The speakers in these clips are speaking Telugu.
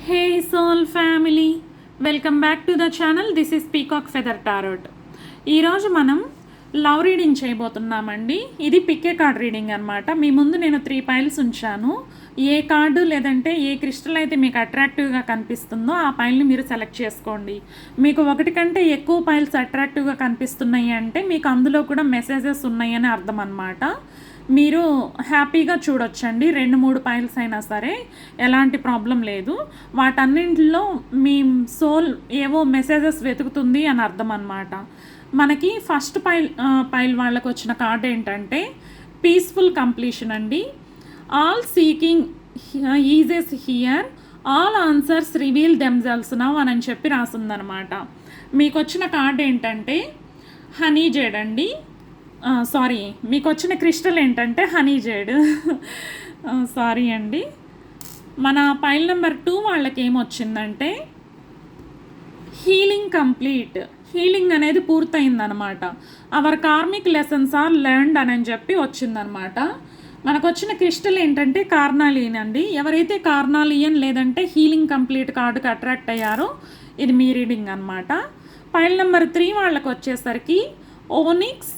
Hey soul family, welcome back to the channel. This is Peacock Feather Tarot. ఈరోజు మనం లవ్ రీడింగ్ చేయబోతున్నామండి. ఇది పిక్కే కార్డ్ రీడింగ్ అనమాట. మీ ముందు నేను 3 పైల్స్ ఉంచాను. ఏ కార్డు లేదంటే ఏ క్రిస్టల్ అయితే మీకు అట్రాక్టివ్గా కనిపిస్తుందో ఆ పైల్ని మీరు సెలెక్ట్ చేసుకోండి. మీకు ఒకటి కంటే ఎక్కువ పైల్స్ అట్రాక్టివ్గా కనిపిస్తున్నాయి అంటే మీకు అందులో కూడా మెసేజెస్ ఉన్నాయని అర్థం అనమాట. మీరు హ్యాపీగా చూడొచ్చండి. 2-3 పైల్స్ అయినా సరే ఎలాంటి ప్రాబ్లం లేదు. వాటన్నింటిలో మీ సోల్ ఏవో మెసేజెస్ వెతుకుతుంది అని అర్థం అనమాట. మనకి ఫస్ట్ పైల్ వాళ్ళకు వచ్చిన కార్డ్ ఏంటంటే పీస్ఫుల్ కంప్లీషన్ అండి. All seeking eases here, all answers reveal themselves now అని చెప్పి రాసిందనమాట. మీకు వచ్చిన కార్డ్ ఏంటంటే హనీ జేడ్ అండి. సారీ, మీకు వచ్చిన క్రిస్టల్ ఏంటంటే హనీ జేడ్. సారీ అండి. మన పైల్ నెంబర్ 2 వాళ్ళకి ఏమొచ్చిందంటే హీలింగ్ కంప్లీట్. హీలింగ్ అనేది పూర్తయిందనమాట. Our karmic lessons are learned అని చెప్పి వచ్చిందనమాట. మనకు వచ్చిన క్రిస్టల్ ఏంటంటే కార్నాలియన్ అండి. ఎవరైతే కార్నాలియన్ లేదంటే హీలింగ్ కంప్లీట్ కార్డుకి అట్రాక్ట్ అయ్యారో ఇది మీ రీడింగ్ అనమాట. పైల్ నెంబర్ 3 వాళ్ళకి వచ్చేసరికి ఓనిక్స్.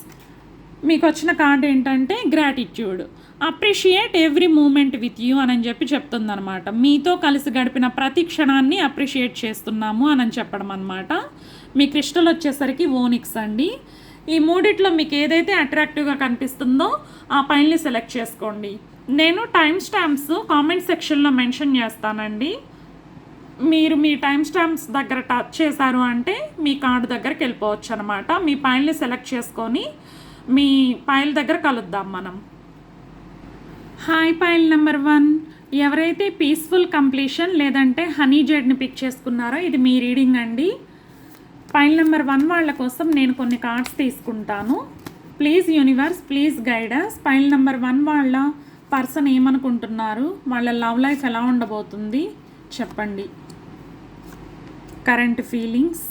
మీకు వచ్చిన కార్డ్ ఏంటంటే gratitude. Appreciate every moment with you అని చెప్పి చెప్తుందనమాట. మీతో కలిసి గడిపిన ప్రతి క్షణాన్ని అప్రిషియేట్ చేస్తున్నాము అని చెప్పడం అనమాట. మీ క్రిస్టల్ వచ్చేసరికి ఓనిక్స్ అండి. ఈ మూడిట్లో మీకు ఏదైతే అట్రాక్టివ్గా కనిపిస్తుందో ఆ పైల్ని సెలెక్ట్ చేసుకోండి. నేను టైం స్టాంప్స్ కామెంట్ సెక్షన్లో మెన్షన్ చేస్తానండి. మీరు మీ టైం స్టాంప్స్ దగ్గర టచ్ చేశారు అంటే మీ కార్డు దగ్గరికి వెళ్ళిపోవచ్చు అనమాట. మీ పైల్ని సెలెక్ట్ చేసుకొని మీ పైల్ దగ్గర కలుద్దాం మనం. హాయ్ పైల్ నెంబర్ 1, ఎవరైతే పీస్ఫుల్ కంప్లీషన్ లేదంటే హనీ జెడ్ని పిక్ చేసుకున్నారో ఇది మీ రీడింగ్ అండి. పైల్ నెంబర్ 1 వాళ్ళ కోసం నేను కొన్ని కార్డ్స్ తీసుకుంటాను. Please universe, please guidance. Pile number 1 వాళ్ళ పర్సన్ ఏమనుకుంటున్నారు, వాళ్ళ లవ్ లైఫ్ ఎలా ఉండబోతుంది చెప్పండి. కరెంట్ ఫీలింగ్స్,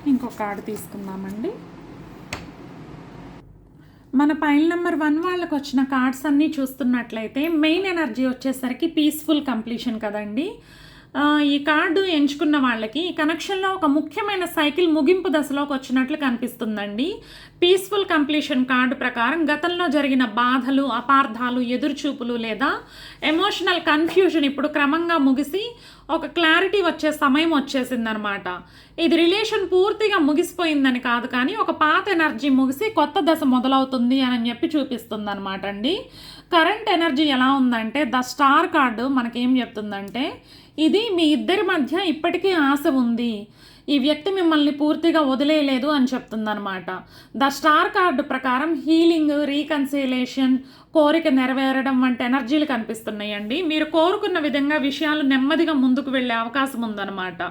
ఇంకో కార్డు తీసుకుందామండి. మన పైల్ నెంబర్ 1 వాళ్ళకు వచ్చిన కార్డ్స్ అన్నీ చూస్తున్నట్లయితే మెయిన్ ఎనర్జీ వచ్చేసరికి పీస్ఫుల్ కంప్లీషన్ కదండి. ఈ కార్డు ఎంచుకున్న వాళ్ళకి ఈ కనెక్షన్లో ఒక ముఖ్యమైన సైకిల్ ముగింపు దశలోకి వచ్చినట్లు కనిపిస్తుందండి. పీస్ఫుల్ కంప్లీషన్ కార్డు ప్రకారం గతంలో జరిగిన బాధలు, అపార్థాలు, ఎదురుచూపులు లేదా ఎమోషనల్ కన్ఫ్యూజన్ ఇప్పుడు క్రమంగా ముగిసి ఒక క్లారిటీ వచ్చే సమయం వచ్చేసిందనమాట. ఇది రిలేషన్ పూర్తిగా ముగిసిపోయిందని కాదు, కానీ ఒక పాత ఎనర్జీ ముగిసి కొత్త దశ మొదలవుతుంది అని చెప్పి చూపిస్తుంది అనమాట అండి. కరెంట్ ఎనర్జీ ఎలా ఉందంటే ద స్టార్ కార్డు మనకేం చెప్తుందంటే ఇది మీ ఇద్దరి మధ్య ఇప్పటికీ ఆశ ఉంది, ఈ వ్యక్తి మిమ్మల్ని పూర్తిగా వదిలేయలేదు అని చెప్తుందనమాట. ద స్టార్ కార్డు ప్రకారం హీలింగ్, రీకన్సిలేషన్, కోరిక నెరవేరడం వంటి ఎనర్జీలు కనిపిస్తున్నాయండి. మీరు కోరుకున్న విధంగా విషయాలు నెమ్మదిగా ముందుకు వెళ్ళే అవకాశం ఉందన్నమాట.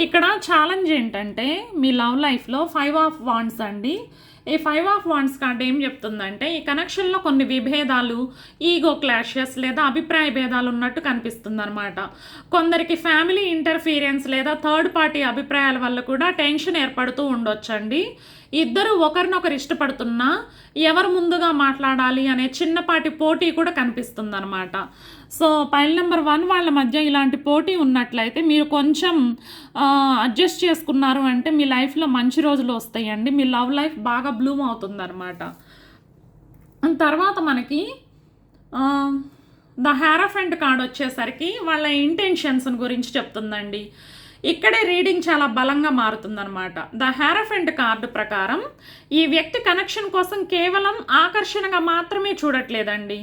ఇక్కడ ఛాలెంజ్ ఏంటంటే మీ లవ్ లైఫ్లో 5 ఆఫ్ వాండ్స్ అండి. ఈ 5 ఆఫ్ వాండ్స్ కార్డ్ ఏం చెప్తుందంటే ఈ కనెక్షన్లో కొన్ని విభేదాలు, ఈగో క్లాషెస్ లేదా అభిప్రాయ భేదాలు ఉన్నట్టు కనిపిస్తుంది అనమాట. కొందరికి ఫ్యామిలీ ఇంటర్ఫీరెన్స్ లేదా థర్డ్ పార్టీ అభిప్రాయాల వల్ల కూడా టెన్షన్ ఏర్పడుతూ ఉండొచ్చండి. ఇద్దరు ఒకరినొకరు ఇష్టపడుతున్నా ఎవరు ముందుగా మాట్లాడాలి అనే చిన్నపాటి పోటీ కూడా కనిపిస్తుంది అనమాట. సో పైల్ నెంబర్ 1 వాళ్ళ మధ్య ఇలాంటి పోటీ ఉన్నట్లయితే మీరు కొంచెం అడ్జస్ట్ చేసుకున్నారు అంటే మీ లైఫ్లో మంచి రోజులు వస్తాయండి. మీ లవ్ లైఫ్ బాగా బ్లూమ్ అవుతుంది అనమాట. తర్వాత మనకి ద హెరాఫెంట్ కార్డ్ వచ్చేసరికి వాళ్ళ ఇంటెన్షన్స్ గురించి చెప్తుందండి. ఇక్కడే రీడింగ్ చాలా బలంగా మారుతుందన్నమాట. ద హెరాఫెంట్ కార్డు ప్రకారం ఈ వ్యక్తి కనెక్షన్ కోసం కేవలం ఆకర్షణగా మాత్రమే చూడట్లేదండి,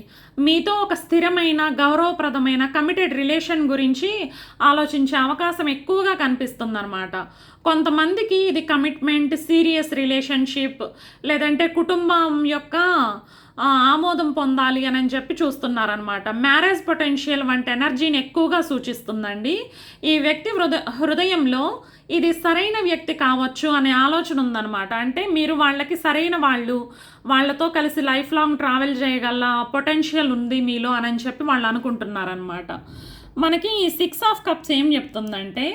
మీతో ఒక స్థిరమైన, గౌరవప్రదమైన, కమిటెడ్ రిలేషన్ గురించి ఆలోచించే అవకాశం ఎక్కువగా కనిపిస్తుందన్నమాట. కొంతమందికి ఇది కమిట్మెంట్, సీరియస్ రిలేషన్షిప్ లేదంటే కుటుంబం యొక్క ఆమోదం పొందాలి అని చెప్పి చూస్తున్నారనమాట. మ్యారేజ్ పొటెన్షియల్ వంటి ఎనర్జీని ఎక్కువగా సూచిస్తుందండి. ఈ వ్యక్తి హృదయంలో ఇది సరైన వ్యక్తి కావచ్చు అనే ఆలోచన ఉందన్నమాట. అంటే మీరు వాళ్ళకి సరైన వాళ్ళతో కలిసి లైఫ్ లాంగ్ ట్రావెల్ చేయగల పొటెన్షియల్ ఉంది మీలో అని చెప్పి వాళ్ళు అనుకుంటున్నారనమాట. మనకి ఈ 6 ఆఫ్ కప్స్ ఏం చెప్తుందంటే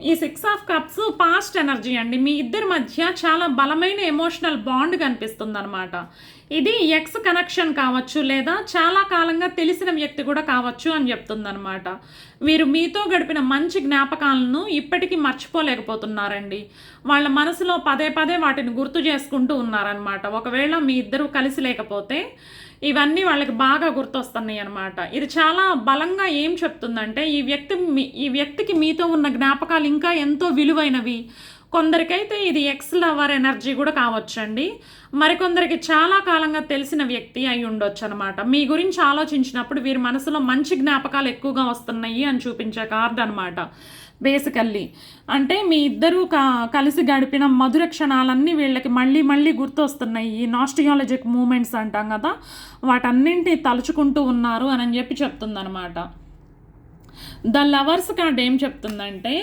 ఈ 6 ఆఫ్ కప్స్ పాస్ట్ ఎనర్జీ అండి. మీ ఇద్దరి మధ్య చాలా బలమైన ఎమోషనల్ బాండ్ కనిపిస్తుందనమాట. ఇది ఎక్స్ కనెక్షన్ కావచ్చు, లేదా చాలా కాలంగా తెలిసిన వ్యక్తి కూడా కావచ్చు అని చెప్తుందనమాట. వీరు మీతో గడిపిన మంచి జ్ఞాపకాలను ఇప్పటికీ మర్చిపోలేకపోతున్నారండి. వాళ్ళ మనసులో పదే పదే వాటిని గుర్తు చేసుకుంటూ ఉన్నారనమాట. ఒకవేళ మీ ఇద్దరు కలిసి లేకపోతే ఇవన్నీ వాళ్ళకి బాగా గుర్తొస్తున్నాయి అనమాట. ఇది చాలా బలంగా ఏం చెప్తుందంటే, ఈ వ్యక్తికి మీతో ఉన్న జ్ఞాపకాలు ఇంకా ఎంతో విలువైనవి. కొందరికైతే ఇది ఎక్స్ లవర్ ఎనర్జీ కూడా కావచ్చండి. మరికొందరికి చాలా కాలంగా తెలిసిన వ్యక్తి అయి ఉండొచ్చు అనమాట. మీ గురించి ఆలోచించినప్పుడు వీరి మనసులో మంచి జ్ఞాపకాలు ఎక్కువగా వస్తున్నాయి అని చూపించే కార్డ్ అనమాట. బేసికల్లీ అంటే మీ ఇద్దరూ కలిసి గడిపిన మధుర క్షణాలన్నీ వీళ్ళకి మళ్ళీ మళ్ళీ గుర్తొస్తున్నాయి. ఈ నాస్టియాలజిక్ మూమెంట్స్ అంటాం కదా, వాటన్నింటినీ తలుచుకుంటూ ఉన్నారు అని చెప్పి చెప్తుందనమాట. ద లవర్స్ కార్డ్ ఏం చెప్తుందంటే,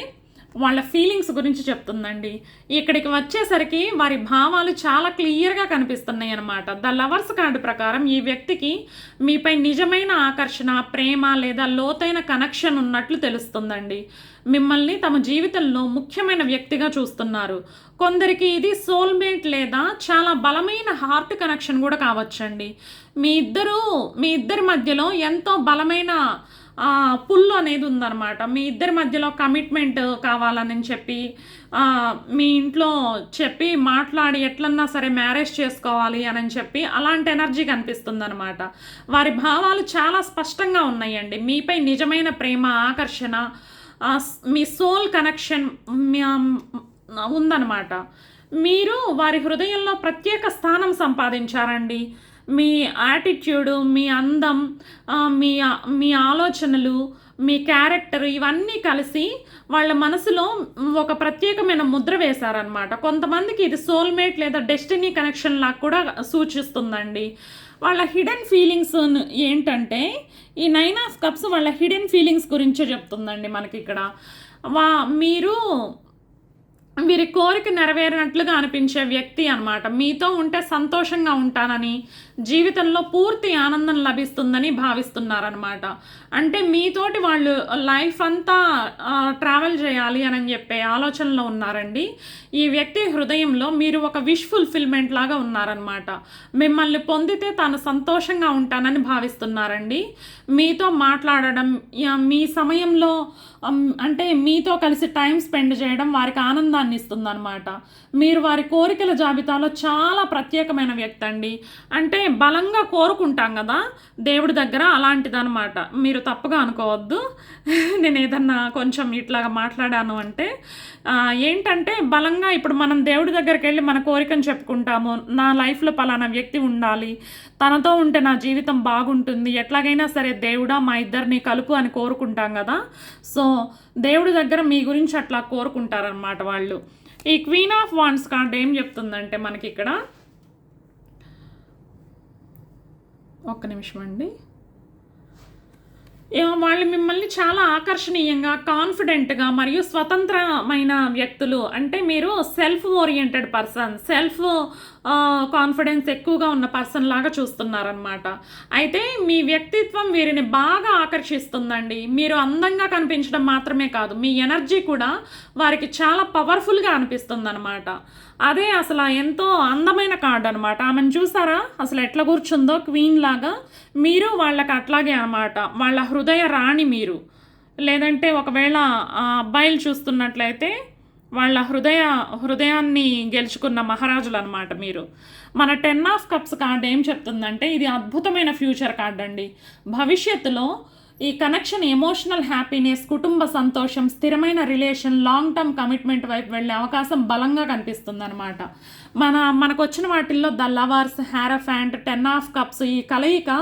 వాళ్ళ ఫీలింగ్స్ గురించి చెప్తుందండి. ఇక్కడికి వచ్చేసరికి వారి భావాలు చాలా క్లియర్గా కనిపిస్తున్నాయి అన్నమాట. ద లవర్స్ కార్డు ప్రకారం ఈ వ్యక్తికి మీపై నిజమైన ఆకర్షణ, ప్రేమ లేదా లోతైన కనెక్షన్ ఉన్నట్లు తెలుస్తుందండి. మిమ్మల్ని తమ జీవితంలో ముఖ్యమైన వ్యక్తిగా చూస్తున్నారు. కొందరికి ఇది సోల్మేట్ లేదా చాలా బలమైన హార్ట్ కనెక్షన్ కూడా కావచ్చండి. మీ ఇద్దరి మధ్యలో ఎంతో బలమైన పుల్ అనేది ఉందన్నమాట. మీ ఇద్దరి మధ్యలో కమిట్మెంట్ కావాలని చెప్పి మీ ఇంట్లో చెప్పి మాట్లాడి ఎట్లన్నా సరే మ్యారేజ్ చేసుకోవాలి అని చెప్పి అలాంటి ఎనర్జీ కనిపిస్తుంది అనమాట. వారి భావాలు చాలా స్పష్టంగా ఉన్నాయండి. మీపై నిజమైన ప్రేమ, ఆకర్షణ, మీ సోల్ కనెక్షన్ ఉందన్నమాట. మీరు వారి హృదయంలో ప్రత్యేక స్థానం సంపాదించారండి. మీ యాటిట్యూడు, మీ అందం, మీ ఆలోచనలు, మీ క్యారెక్టర్ ఇవన్నీ కలిసి వాళ్ళ మనసులో ఒక ప్రత్యేకమైన ముద్ర వేశారనమాట. కొంతమందికి ఇది సోల్మేట్ లేదా డెస్టినీ కనెక్షన్ లాగా కూడా సూచిస్తుందండి. వాళ్ళ హిడెన్ ఫీలింగ్స్ ఏంటంటే, ఈ 9 ఆఫ్ కప్స్ వాళ్ళ హిడెన్ ఫీలింగ్స్ గురించే చెప్తుందండి మనకి ఇక్కడ. మీరు వీరి కోరిక నెరవేరినట్లుగా అనిపించే వ్యక్తి అనమాట. మీతో ఉంటే సంతోషంగా ఉంటానని, జీవితంలో పూర్తి ఆనందం లభిస్తుందని భావిస్తున్నారనమాట. అంటే మీతోటి వాళ్ళు లైఫ్ అంతా ట్రావెల్ చేయాలి అని చెప్పే ఆలోచనలో ఉన్నారండి. ఈ వ్యక్తి హృదయంలో మీరు ఒక విష్ ఫుల్ఫిల్మెంట్ లాగా ఉన్నారనమాట. మిమ్మల్ని పొందితే తాను సంతోషంగా ఉంటానని భావిస్తున్నారండి. మీతో మాట్లాడడం, మీ సమయంలో అంటే మీతో కలిసి టైం స్పెండ్ చేయడం వారికి ఆనందాన్ని ఇస్తుందన్నమాట. మీరు వారి కోరికల జాబితాలో చాలా ప్రత్యేకమైన వ్యక్తి అండి. అంటే బలంగా కోరుకుంటాం కదా దేవుడి దగ్గర, అలాంటిదన్నమాట. మీరు తప్పుగా అనుకోవద్దు నేను ఏదన్నా కొంచెం ఇట్లాగా మాట్లాడాను అంటే. ఏంటంటే బలంగా ఇప్పుడు మనం దేవుడి దగ్గరికి వెళ్ళి మన కోరికను చెప్పుకుంటాము. నా లైఫ్లో పలానా వ్యక్తి ఉండాలి, తనతో ఉంటే నా జీవితం బాగుంటుంది, ఎట్లాగైనా సరే దేవుడా మా ఇద్దరిని కలుపు అని కోరుకుంటాం కదా. సో దేవుడి దగ్గర మీ గురించి అట్లా కోరుకుంటారనమాట వాళ్ళు. ఈ క్వీన్ ఆఫ్ వాండ్స్ కార్డ్ ఏం చెప్తుందంటే మనకి ఇక్కడ, ఒక్క నిమిషం అండి. వాళ్ళు మిమ్మల్ని చాలా ఆకర్షణీయంగా, కాన్ఫిడెంట్గా మరియు స్వతంత్రమైన వ్యక్తులు. అంటే మీరు self oriented person, self confidence ఎక్కువగా ఉన్న పర్సన్ లాగా చూస్తున్నారనమాట. అయితే మీ వ్యక్తిత్వం వీరిని బాగా ఆకర్షిస్తుందండి. మీరు అందంగా కనిపించడం మాత్రమే కాదు, మీ ఎనర్జీ కూడా వారికి చాలా పవర్ఫుల్గా అనిపిస్తుంది అనమాట. అదే అసలు ఎంతో అందమైన కార్డ్ అనమాట. ఆమెను చూసారా అసలు ఎట్లా కూర్చుందో, క్వీన్ లాగా. మీరు వాళ్ళకి అట్లాగే అనమాట. వాళ్ళ హృదయ రాణి మీరు. లేదంటే ఒకవేళ అబ్బాయిలు చూస్తున్నట్లయితే వాళ్ళ హృదయాన్ని గెలుచుకున్న మహారాజులు అనమాట మీరు. మన 10 ఆఫ్ కప్స్ కార్డ్ ఏం చెప్తుందంటే, ఇది అద్భుతమైన ఫ్యూచర్ కార్డ్ అండి. భవిష్యత్తులో ఈ కనెక్షన్ ఎమోషనల్ హ్యాపీనెస్, కుటుంబ సంతోషం, స్థిరమైన రిలేషన్, లాంగ్ టర్మ్ కమిట్మెంట్ వైపు వెళ్ళే అవకాశం బలంగా కనిపిస్తుంది అనమాట. మనకు వచ్చిన వాటిల్లో ద లవర్స్, హ్యారఫాంట్, 10 ఆఫ్ కప్స్ ఈ కలయిక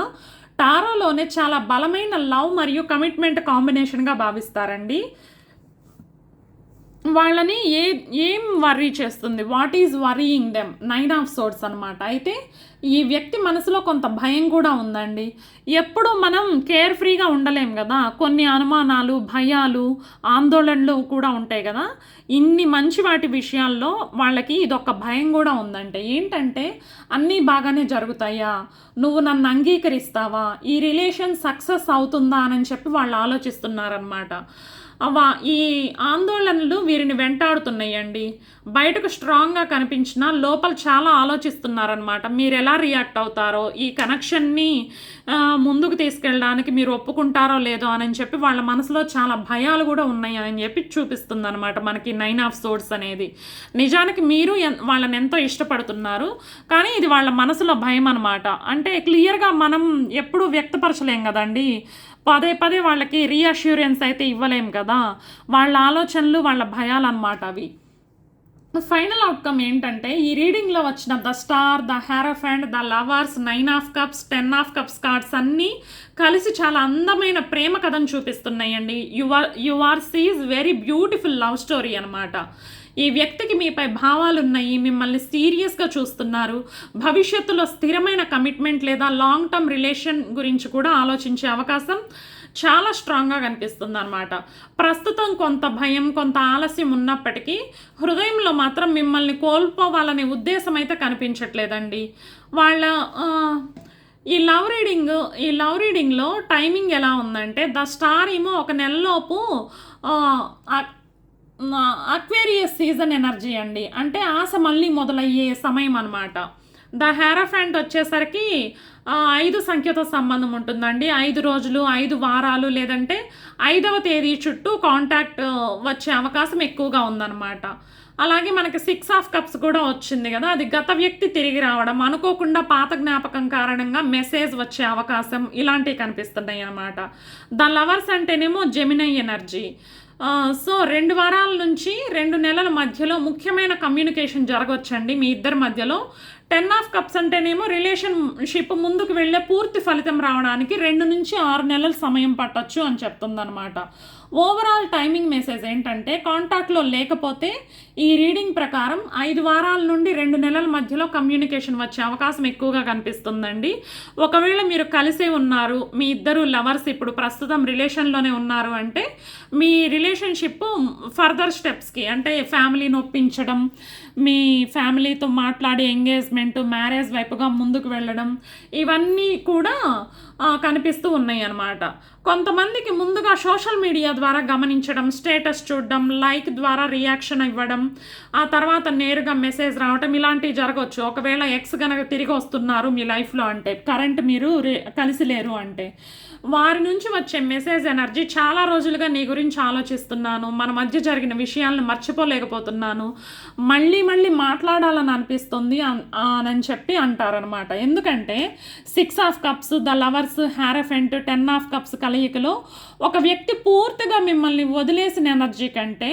టారోలోనే చాలా బలమైన లవ్ మరియు కమిట్మెంట్ కాంబినేషన్గా భావిస్తారండి. వాళ్ళని ఏం వర్రీ చేస్తుంది, what is worrying them, 9 of swords అనమాట. అయితే ఈ వ్యక్తి మనసులో కొంత భయం కూడా ఉందండి. ఎప్పుడు మనం కేర్ ఫ్రీగా ఉండలేం గదా! కొన్ని అనుమానాలు, భయాలు, ఆందోళనలు కూడా ఉంటాయి గదా! ఇన్ని మంచి వాటి విషయాల్లో వాళ్ళకి ఇదొక భయం గూడా ఉందంట. ఏంటంటే, అన్నీ బాగానే జరుగుతాయా? నువ్వు నన్ను అంగీకరిస్తావా? ఈ రిలేషన్ సక్సెస్ అవుతుందా? అని చెప్పి వాళ్ళు ఆలోచిస్తున్నారనమాట. ఈ ఆందోళనలు వీరిని వెంటాడుతున్నాయండి. బయటకు స్ట్రాంగ్‌గా కనిపించినా లోపల చాలా ఆలోచిస్తున్నారనమాట. మీరెలా రియాక్ట్ అవుతారో, ఈ కనెక్షన్‌ని ముందుకు తీసుకెళ్ళడానికి మీరు ఒప్పుకుంటారో లేదో అని చెప్పి వాళ్ళ మనసులో చాలా భయాలు గూడా ఉన్నాయి అని చెప్పి చూపిస్తుందనమాట మనకి 9 ఆఫ్ సోర్డ్స్ అనేది. నిజానికి మీరు వాళ్ళనెంతో ఇష్టపడుతున్నారు. కానీ ఇది వాళ్ళ మనసులో భయం అనమాట. అంటే క్లియర్‌గా మనం ఎప్పుడూ వ్యక్తపరచలేం గదండీ! పదే పదే వాళ్ళకి రీఅష్యూరెన్స్ అయితే ఇవ్వలేం కదా! వాళ్ళ ఆలోచనలు, వాళ్ళ భయాలనమాట అవి. ఫైనల్ అవుట్‌కమ్ ఏంటంటే, ఈ రీడింగ్‌లో వచ్చిన the star, the hierophant, the lovers, 9 of cups, 10 of cups cards అన్నీ కలిసి చాలా అందమైన ప్రేమ కథను చూపిస్తున్నాయండి. Yours is very beautiful love story అనమాట. ఈ వ్యక్తికి మీపై భావాలున్నాయి, మిమ్మల్ని సీరియస్‌గా చూస్తున్నారు. భవిష్యత్తులో స్థిరమైన కమిట్మెంట్ లేదా లాంగ్ టర్మ్ రిలేషన్ గురించి కూడా ఆలోచించే అవకాశం చాలా స్ట్రాంగ్‌గా కనిపిస్తుందనమాట. ప్రస్తుతం కొంత భయం, కొంత ఆలస్యం ఉన్నప్పటికీ హృదయంలో మాత్రం మిమ్మల్ని కోల్పోవాలనే ఉద్దేశం అయితే కనిపించట్లేదండి. వాళ్ళ ఈ లవ్ రీడింగ్‌లో టైమింగ్ ఎలా ఉందంటే, ద స్టార్ ఏమో ఒక నెలలోపు ఆహ్, అక్ అక్వేరియస్ సీజన్ ఎనర్జీ అండి. అంటే ఆశ మళ్ళీ మొదలయ్యే సమయం అనమాట. ద హెరాఫెంట్ వచ్చేసరికి 5 సంఖ్యతో సంబంధం ఉంటుందండి. 5 రోజులు, 5 వారాలు లేదంటే 5వ తేదీ చుట్టూ కాంటాక్ట్ వచ్చే అవకాశం ఎక్కువగా ఉందన్నమాట. అలాగే మనకి 6 ఆఫ్ కప్స్ కూడా వచ్చింది కదా! అది గత వ్యక్తి తిరిగి రావడం, అనుకోకుండా పాత జ్ఞాపకం కారణంగా మెసేజ్ వచ్చే అవకాశం ఇలాంటివి కనిపిస్తున్నాయి అన్నమాట. ద లవర్స్ అంటేనేమో జెమినై ఎనర్జీ. సో 2 వారాల నుంచి 2 నెలల మధ్యలో ముఖ్యమైన కమ్యూనికేషన్ జరగొచ్చండి మీ ఇద్దరి మధ్యలో. 10 ఆఫ్ కప్స్ అంటేనేమో రిలేషన్‌షిప్ ముందుకు వెళ్ళే పూర్తి ఫలితం రావడానికి 2-6 నెలల సమయం పట్టొచ్చు అని చెప్తుందనమాట. ఓవరాల్ టైమింగ్ మెసేజ్ ఏంటంటే, కాంటాక్ట్‌లో లేకపోతే ఈ రీడింగ్ ప్రకారం 5 వారాల నుండి 2 నెలల మధ్యలో కమ్యూనికేషన్ వచ్చే అవకాశం ఎక్కువగా కనిపిస్తుందండి. ఒకవేళ మీరు కలిసే ఉన్నారు, మీ ఇద్దరు లవర్స్ ఇప్పుడు ప్రస్తుతం రిలేషన్‌లోనే ఉన్నారు అంటే, మీ రిలేషన్‌షిప్ ఫర్దర్ స్టెప్స్‌కి అంటే ఫ్యామిలీని ఒప్పించడం, మీ ఫ్యామిలీతో మాట్లాడి ఎంగేజ్మెంట్, మ్యారేజ్ వైపుగా ముందుకు వెళ్ళడం, ఇవన్నీ కూడా కనిపిస్తూ ఉన్నాయి అన్నమాట. కొంతమందికి ముందుగా సోషల్ మీడియా ద్వారా గమనించడం, స్టేటస్ చూడడం, లైక్ ద్వారా రియాక్షన్ ఇవ్వడం, ఆ తర్వాత నేరుగా మెసేజ్ రావటం ఇలాంటివి జరగవచ్చు. ఒకవేళ ఎక్స్ గనక తిరిగి వస్తున్నారు మీ లైఫ్లో అంటే, కరెంట్ మీరు కలిసి లేరు అంటే, వారి నుంచి వచ్చే మెసేజ్ ఎనర్జీ చాలా రోజులుగా నీ గురించి ఆలోచిస్తున్నాను, మన మధ్య జరిగిన విషయాలను మర్చిపోలేకపోతున్నాను, మళ్ళీ మళ్ళీ మాట్లాడాలని అనిపిస్తుంది అని చెప్పి అంటారనమాట. ఎందుకంటే 6 of cups, the lovers, hierophant, 10 of cups కలయికలో ఒక వ్యక్తి పూర్తిగా మిమ్మల్ని వదిలేసిన ఎనర్జీ కంటే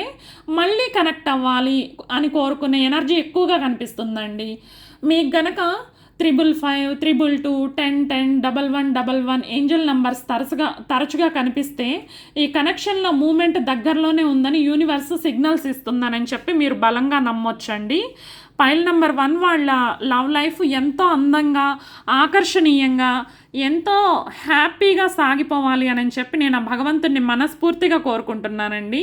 మళ్ళీ కనెక్ట్ అవ్వాలి అని కోరుకునే ఎనర్జీ ఎక్కువగా కనిపిస్తుందండి. మీకు గనక 555, 222, 10, 10, 1111 ఏంజల్ నంబర్స్ తరచుగా కనిపిస్తే ఈ కనెక్షన్లో మూమెంట్ దగ్గరలోనే ఉందని యూనివర్స్ సిగ్నల్స్ ఇస్తుందని చెప్పి మీరు బలంగా నమ్మొచ్చండి. పైల్ నెంబర్ 1 వాళ్ళ లవ్ లైఫ్ ఎంతో అందంగా, ఆకర్షణీయంగా, ఎంతో హ్యాపీగా సాగిపోవాలి అని చెప్పి నేను ఆ భగవంతుడిని మనస్ఫూర్తిగా కోరుకుంటున్నానండి.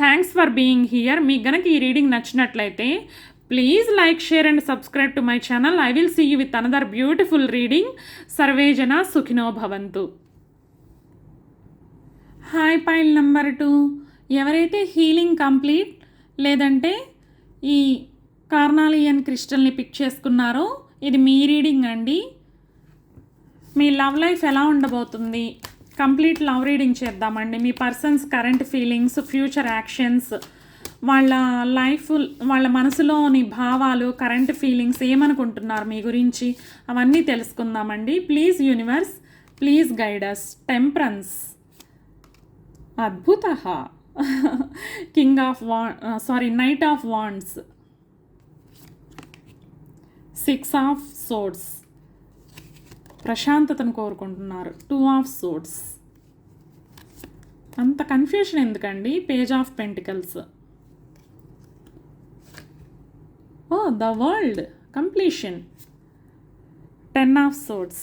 Thanks for being here. మీకు గనక ఈ రీడింగ్ నచ్చినట్లయితే please like, share and subscribe to my channel. I will see you with another beautiful reading. సర్వే జన సుఖినో భవంతు. Hi pile number 2. ఎవరైతే హీలింగ్ కంప్లీట్ లేదంటే ఈ కార్నాలియన్ క్రిస్టల్ని పిక్ చేసుకున్నారో ఇది మీ రీడింగ్ అండి. మీ లవ్ లైఫ్ ఎలా ఉండబోతుంది? కంప్లీట్ లవ్ రీడింగ్ చేద్దామండి. మీ person's current feelings, future actions, వాళ్ళ లైఫ్, వాళ్ళ మనసులోని భావాలు, కరెంట్ ఫీలింగ్స్ ఏమనుకుంటున్నారు మీ గురించి అవన్నీ తెలుసుకుందామండి. Please universe, please guide us. Temperance, అద్భుత, knight of wands, 6 of swords, ప్రశాంతతను కోరుకుంటున్నారు. 2 ఆఫ్ సోర్డ్స్. అంత కన్ఫ్యూషన్ ఎందుకండి? Page of pentacles. The world, completion, 10 of swords,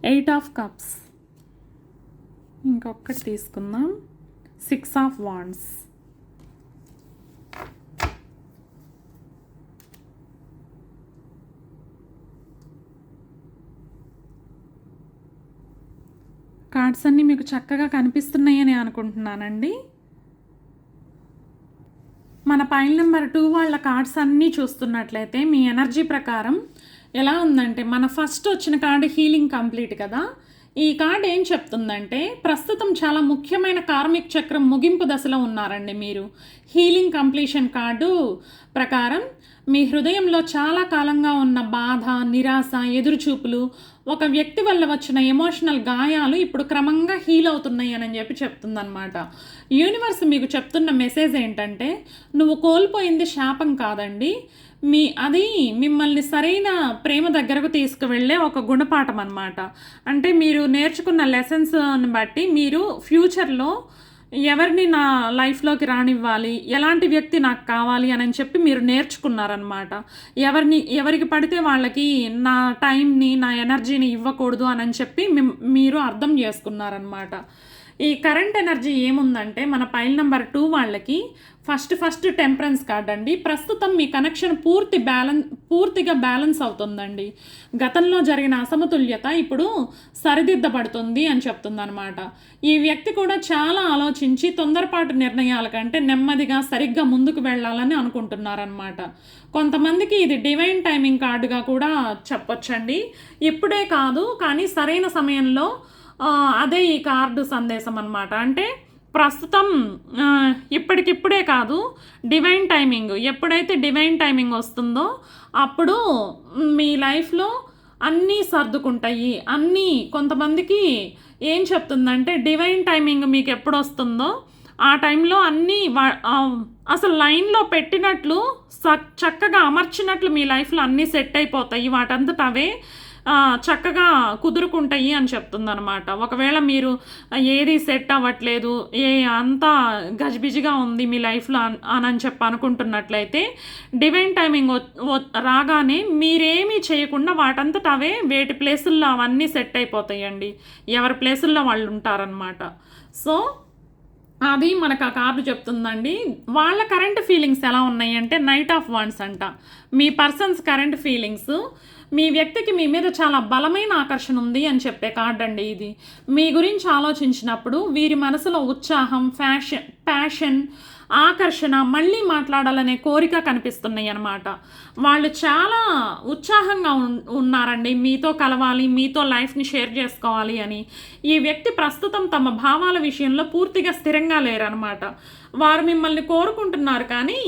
8 of cups, ఇంకొకటి తీసుకుందాం 6 ఆఫ్ వాండ్స్. కార్డ్స్ అన్నీ మీకు చక్కగా కనిపిస్తున్నాయని అనుకుంటున్నానండి. మన పైల్ నెంబర్ 2 వాళ్ళ కార్డ్స్ అన్నీ చూస్తున్నట్లయితే మీ ఎనర్జీ ప్రకారం ఎలా ఉందంటే, మన ఫస్ట్ వచ్చిన కార్డు హీలింగ్ కంప్లీట్ కదా. ఈ కార్డ్ ఏం చెప్తుందంటే, ప్రస్తుతం చాలా ముఖ్యమైన కార్మిక్ చక్రం ముగింపు దశలో ఉన్నారండి మీరు. హీలింగ్ కంప్లీషన్ కార్డు ప్రకారం మీ హృదయంలో చాలా కాలంగా ఉన్న బాధ, నిరాశ, ఎదురుచూపులు, ఒక వ్యక్తి వల్ల వచ్చిన ఎమోషనల్ గాయాలు ఇప్పుడు క్రమంగా హీల్ అవుతున్నాయి అని చెప్పి చెప్తుందన్నమాట. యూనివర్స్ మీకు చెప్తున్న మెసేజ్ ఏంటంటే, నువ్వు కోల్పోయింది శాపం కాదండి, అది మిమ్మల్ని సరైన ప్రేమ దగ్గరకు తీసుకువెళ్ళే ఒక గుణపాఠం అన్నమాట. అంటే మీరు నేర్చుకున్న లెసన్స్ని బట్టి మీరు ఫ్యూచర్లో ఎవరిని నా లైఫ్లోకి రానివ్వాలి, ఎలాంటి వ్యక్తి నాకు కావాలి అని చెప్పి మీరు నేర్చుకున్నారనమాట. ఎవరికి పడితే వాళ్ళకి నా టైంని, నా ఎనర్జీని ఇవ్వకూడదు అని చెప్పి మీరు అర్థం చేసుకున్నారనమాట. ఈ కరెంట్ ఎనర్జీ ఏముందంటే, మన పైల్ నెంబర్ 2 వాళ్ళకి ఫస్ట్ టెంపరెన్స్ కార్డ్ అండి. ప్రస్తుతం మీ కనెక్షన్ పూర్తిగా బ్యాలెన్స్ అవుతుందండి. గతంలో జరిగిన అసమతుల్యత ఇప్పుడు సరిదిద్దబడుతుంది అని చెప్తుందనమాట. ఈ వ్యక్తి కూడా చాలా ఆలోచించి తొందరపాటు నిర్ణయాల కంటే నెమ్మదిగా సరిగ్గా ముందుకు వెళ్ళాలని అనుకుంటున్నారనమాట. కొంతమందికి ఇది డివైన్ టైమింగ్ కార్డుగా కూడా చెప్పొచ్చండి. ఇప్పుడే కాదు కానీ సరైన సమయంలో అదే ఈ కార్డు సందేశం అన్నమాట. అంటే ప్రస్తుతం ఇప్పటికిప్పుడే కాదు, డివైన్ టైమింగ్, ఎప్పుడైతే డివైన్ టైమింగ్ వస్తుందో అప్పుడు మీ లైఫ్లో అన్నీ సర్దుకుంటాయి. కొంతమందికి ఏం చెప్తుందంటే, డివైన్ టైమింగ్ మీకు ఎప్పుడు వస్తుందో ఆ టైంలో అన్నీ అసలు లైన్లో పెట్టినట్లు చక్కగా అమర్చినట్లు మీ లైఫ్లో అన్నీ సెట్ అయిపోతాయి, వాటంతట అవే చక్కగా కుదురుకుంటాయి అని చెప్తుందనమాట. ఒకవేళ మీరు ఏది సెట్ అవ్వట్లేదు, అంతా గజిబిజిగా ఉంది మీ లైఫ్లో అని చెప్పి అనుకుంటున్నట్లయితే, డివైన్ టైమింగ్ రాగానే మీరేమీ చేయకుండా వాటంతట అవే వేటి ప్లేసుల్లో అవన్నీ సెట్ అయిపోతాయండి. ఎవరి ప్లేసుల్లో వాళ్ళు ఉంటారనమాట. సో అది మనకు ఆ కార్డు చెప్తుందండి. వాళ్ళ కరెంట్ ఫీలింగ్స్ ఎలా ఉన్నాయి అంటే, నైట్ ఆఫ్ వాండ్స్ అంట. మీ పర్సన్స్ కరెంట్ ఫీలింగ్స్, మీ వ్యక్తికి మీ మీద చాలా బలమైన ఆకర్షణ ఉంది అని చెప్పే కార్డ్ అండి ఇది. మీ గురించి ఆలోచించినప్పుడు వీరి మనసులో ఉత్సాహం, ప్యాషన్, ఆకర్షణ, మళ్ళీ మాట్లాడాలనే కోరిక కనిపిస్తున్నాయి అన్నమాట. వాళ్ళు చాలా ఉత్సాహంగా ఉన్నారండి మీతో కలవాలి, మీతో లైఫ్ని షేర్ చేసుకోవాలి అని. ఈ వ్యక్తి ప్రస్తుతం తమ భావాల విషయంలో పూర్తిగా స్థిరంగా లేరనమాట. వారు మిమ్మల్ని కోరుకుంటున్నారు కానీ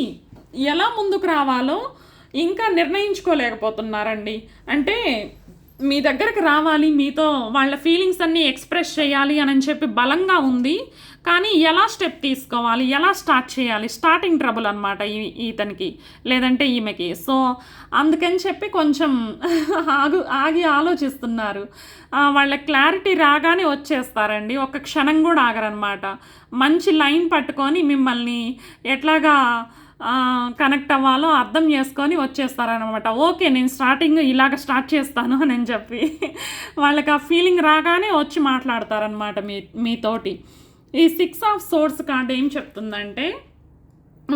ఎలా ముందుకు రావాలో ఇంకా నిర్ణయించుకోలేకపోతున్నారండి. అంటే మీ దగ్గరకు రావాలి, మీతో వాళ్ళ ఫీలింగ్స్ అన్నీ ఎక్స్ప్రెస్ చేయాలి అని చెప్పి బలంగా ఉంది, కానీ ఎలా స్టెప్ తీసుకోవాలి, ఎలా స్టార్ట్ చేయాలి, స్టార్టింగ్ ట్రబుల్ అనమాట ఇతనికి లేదంటే ఈమెకి. సో అందుకని చెప్పి కొంచెం ఆగి ఆలోచిస్తున్నారు. వాళ్ళ క్లారిటీ రాగానే వచ్చేస్తారండి, ఒక క్షణం కూడా ఆగరనమాట. మంచి లైన్ పట్టుకొని మిమ్మల్ని ఎట్లాగా కనెక్ట్ అవ్వాలో అర్థం చేసుకొని వచ్చేస్తారనమాట. ఓకే, నేను ఇలాగ స్టార్ట్ చేస్తాను అని చెప్పి వాళ్ళకి ఆ ఫీలింగ్ రాగానే వచ్చి మాట్లాడతారనమాట మీతోటి. ఈ 6 ఆఫ్ సోర్డ్స్ కార్డ్ ఏం చెప్తుందంటే,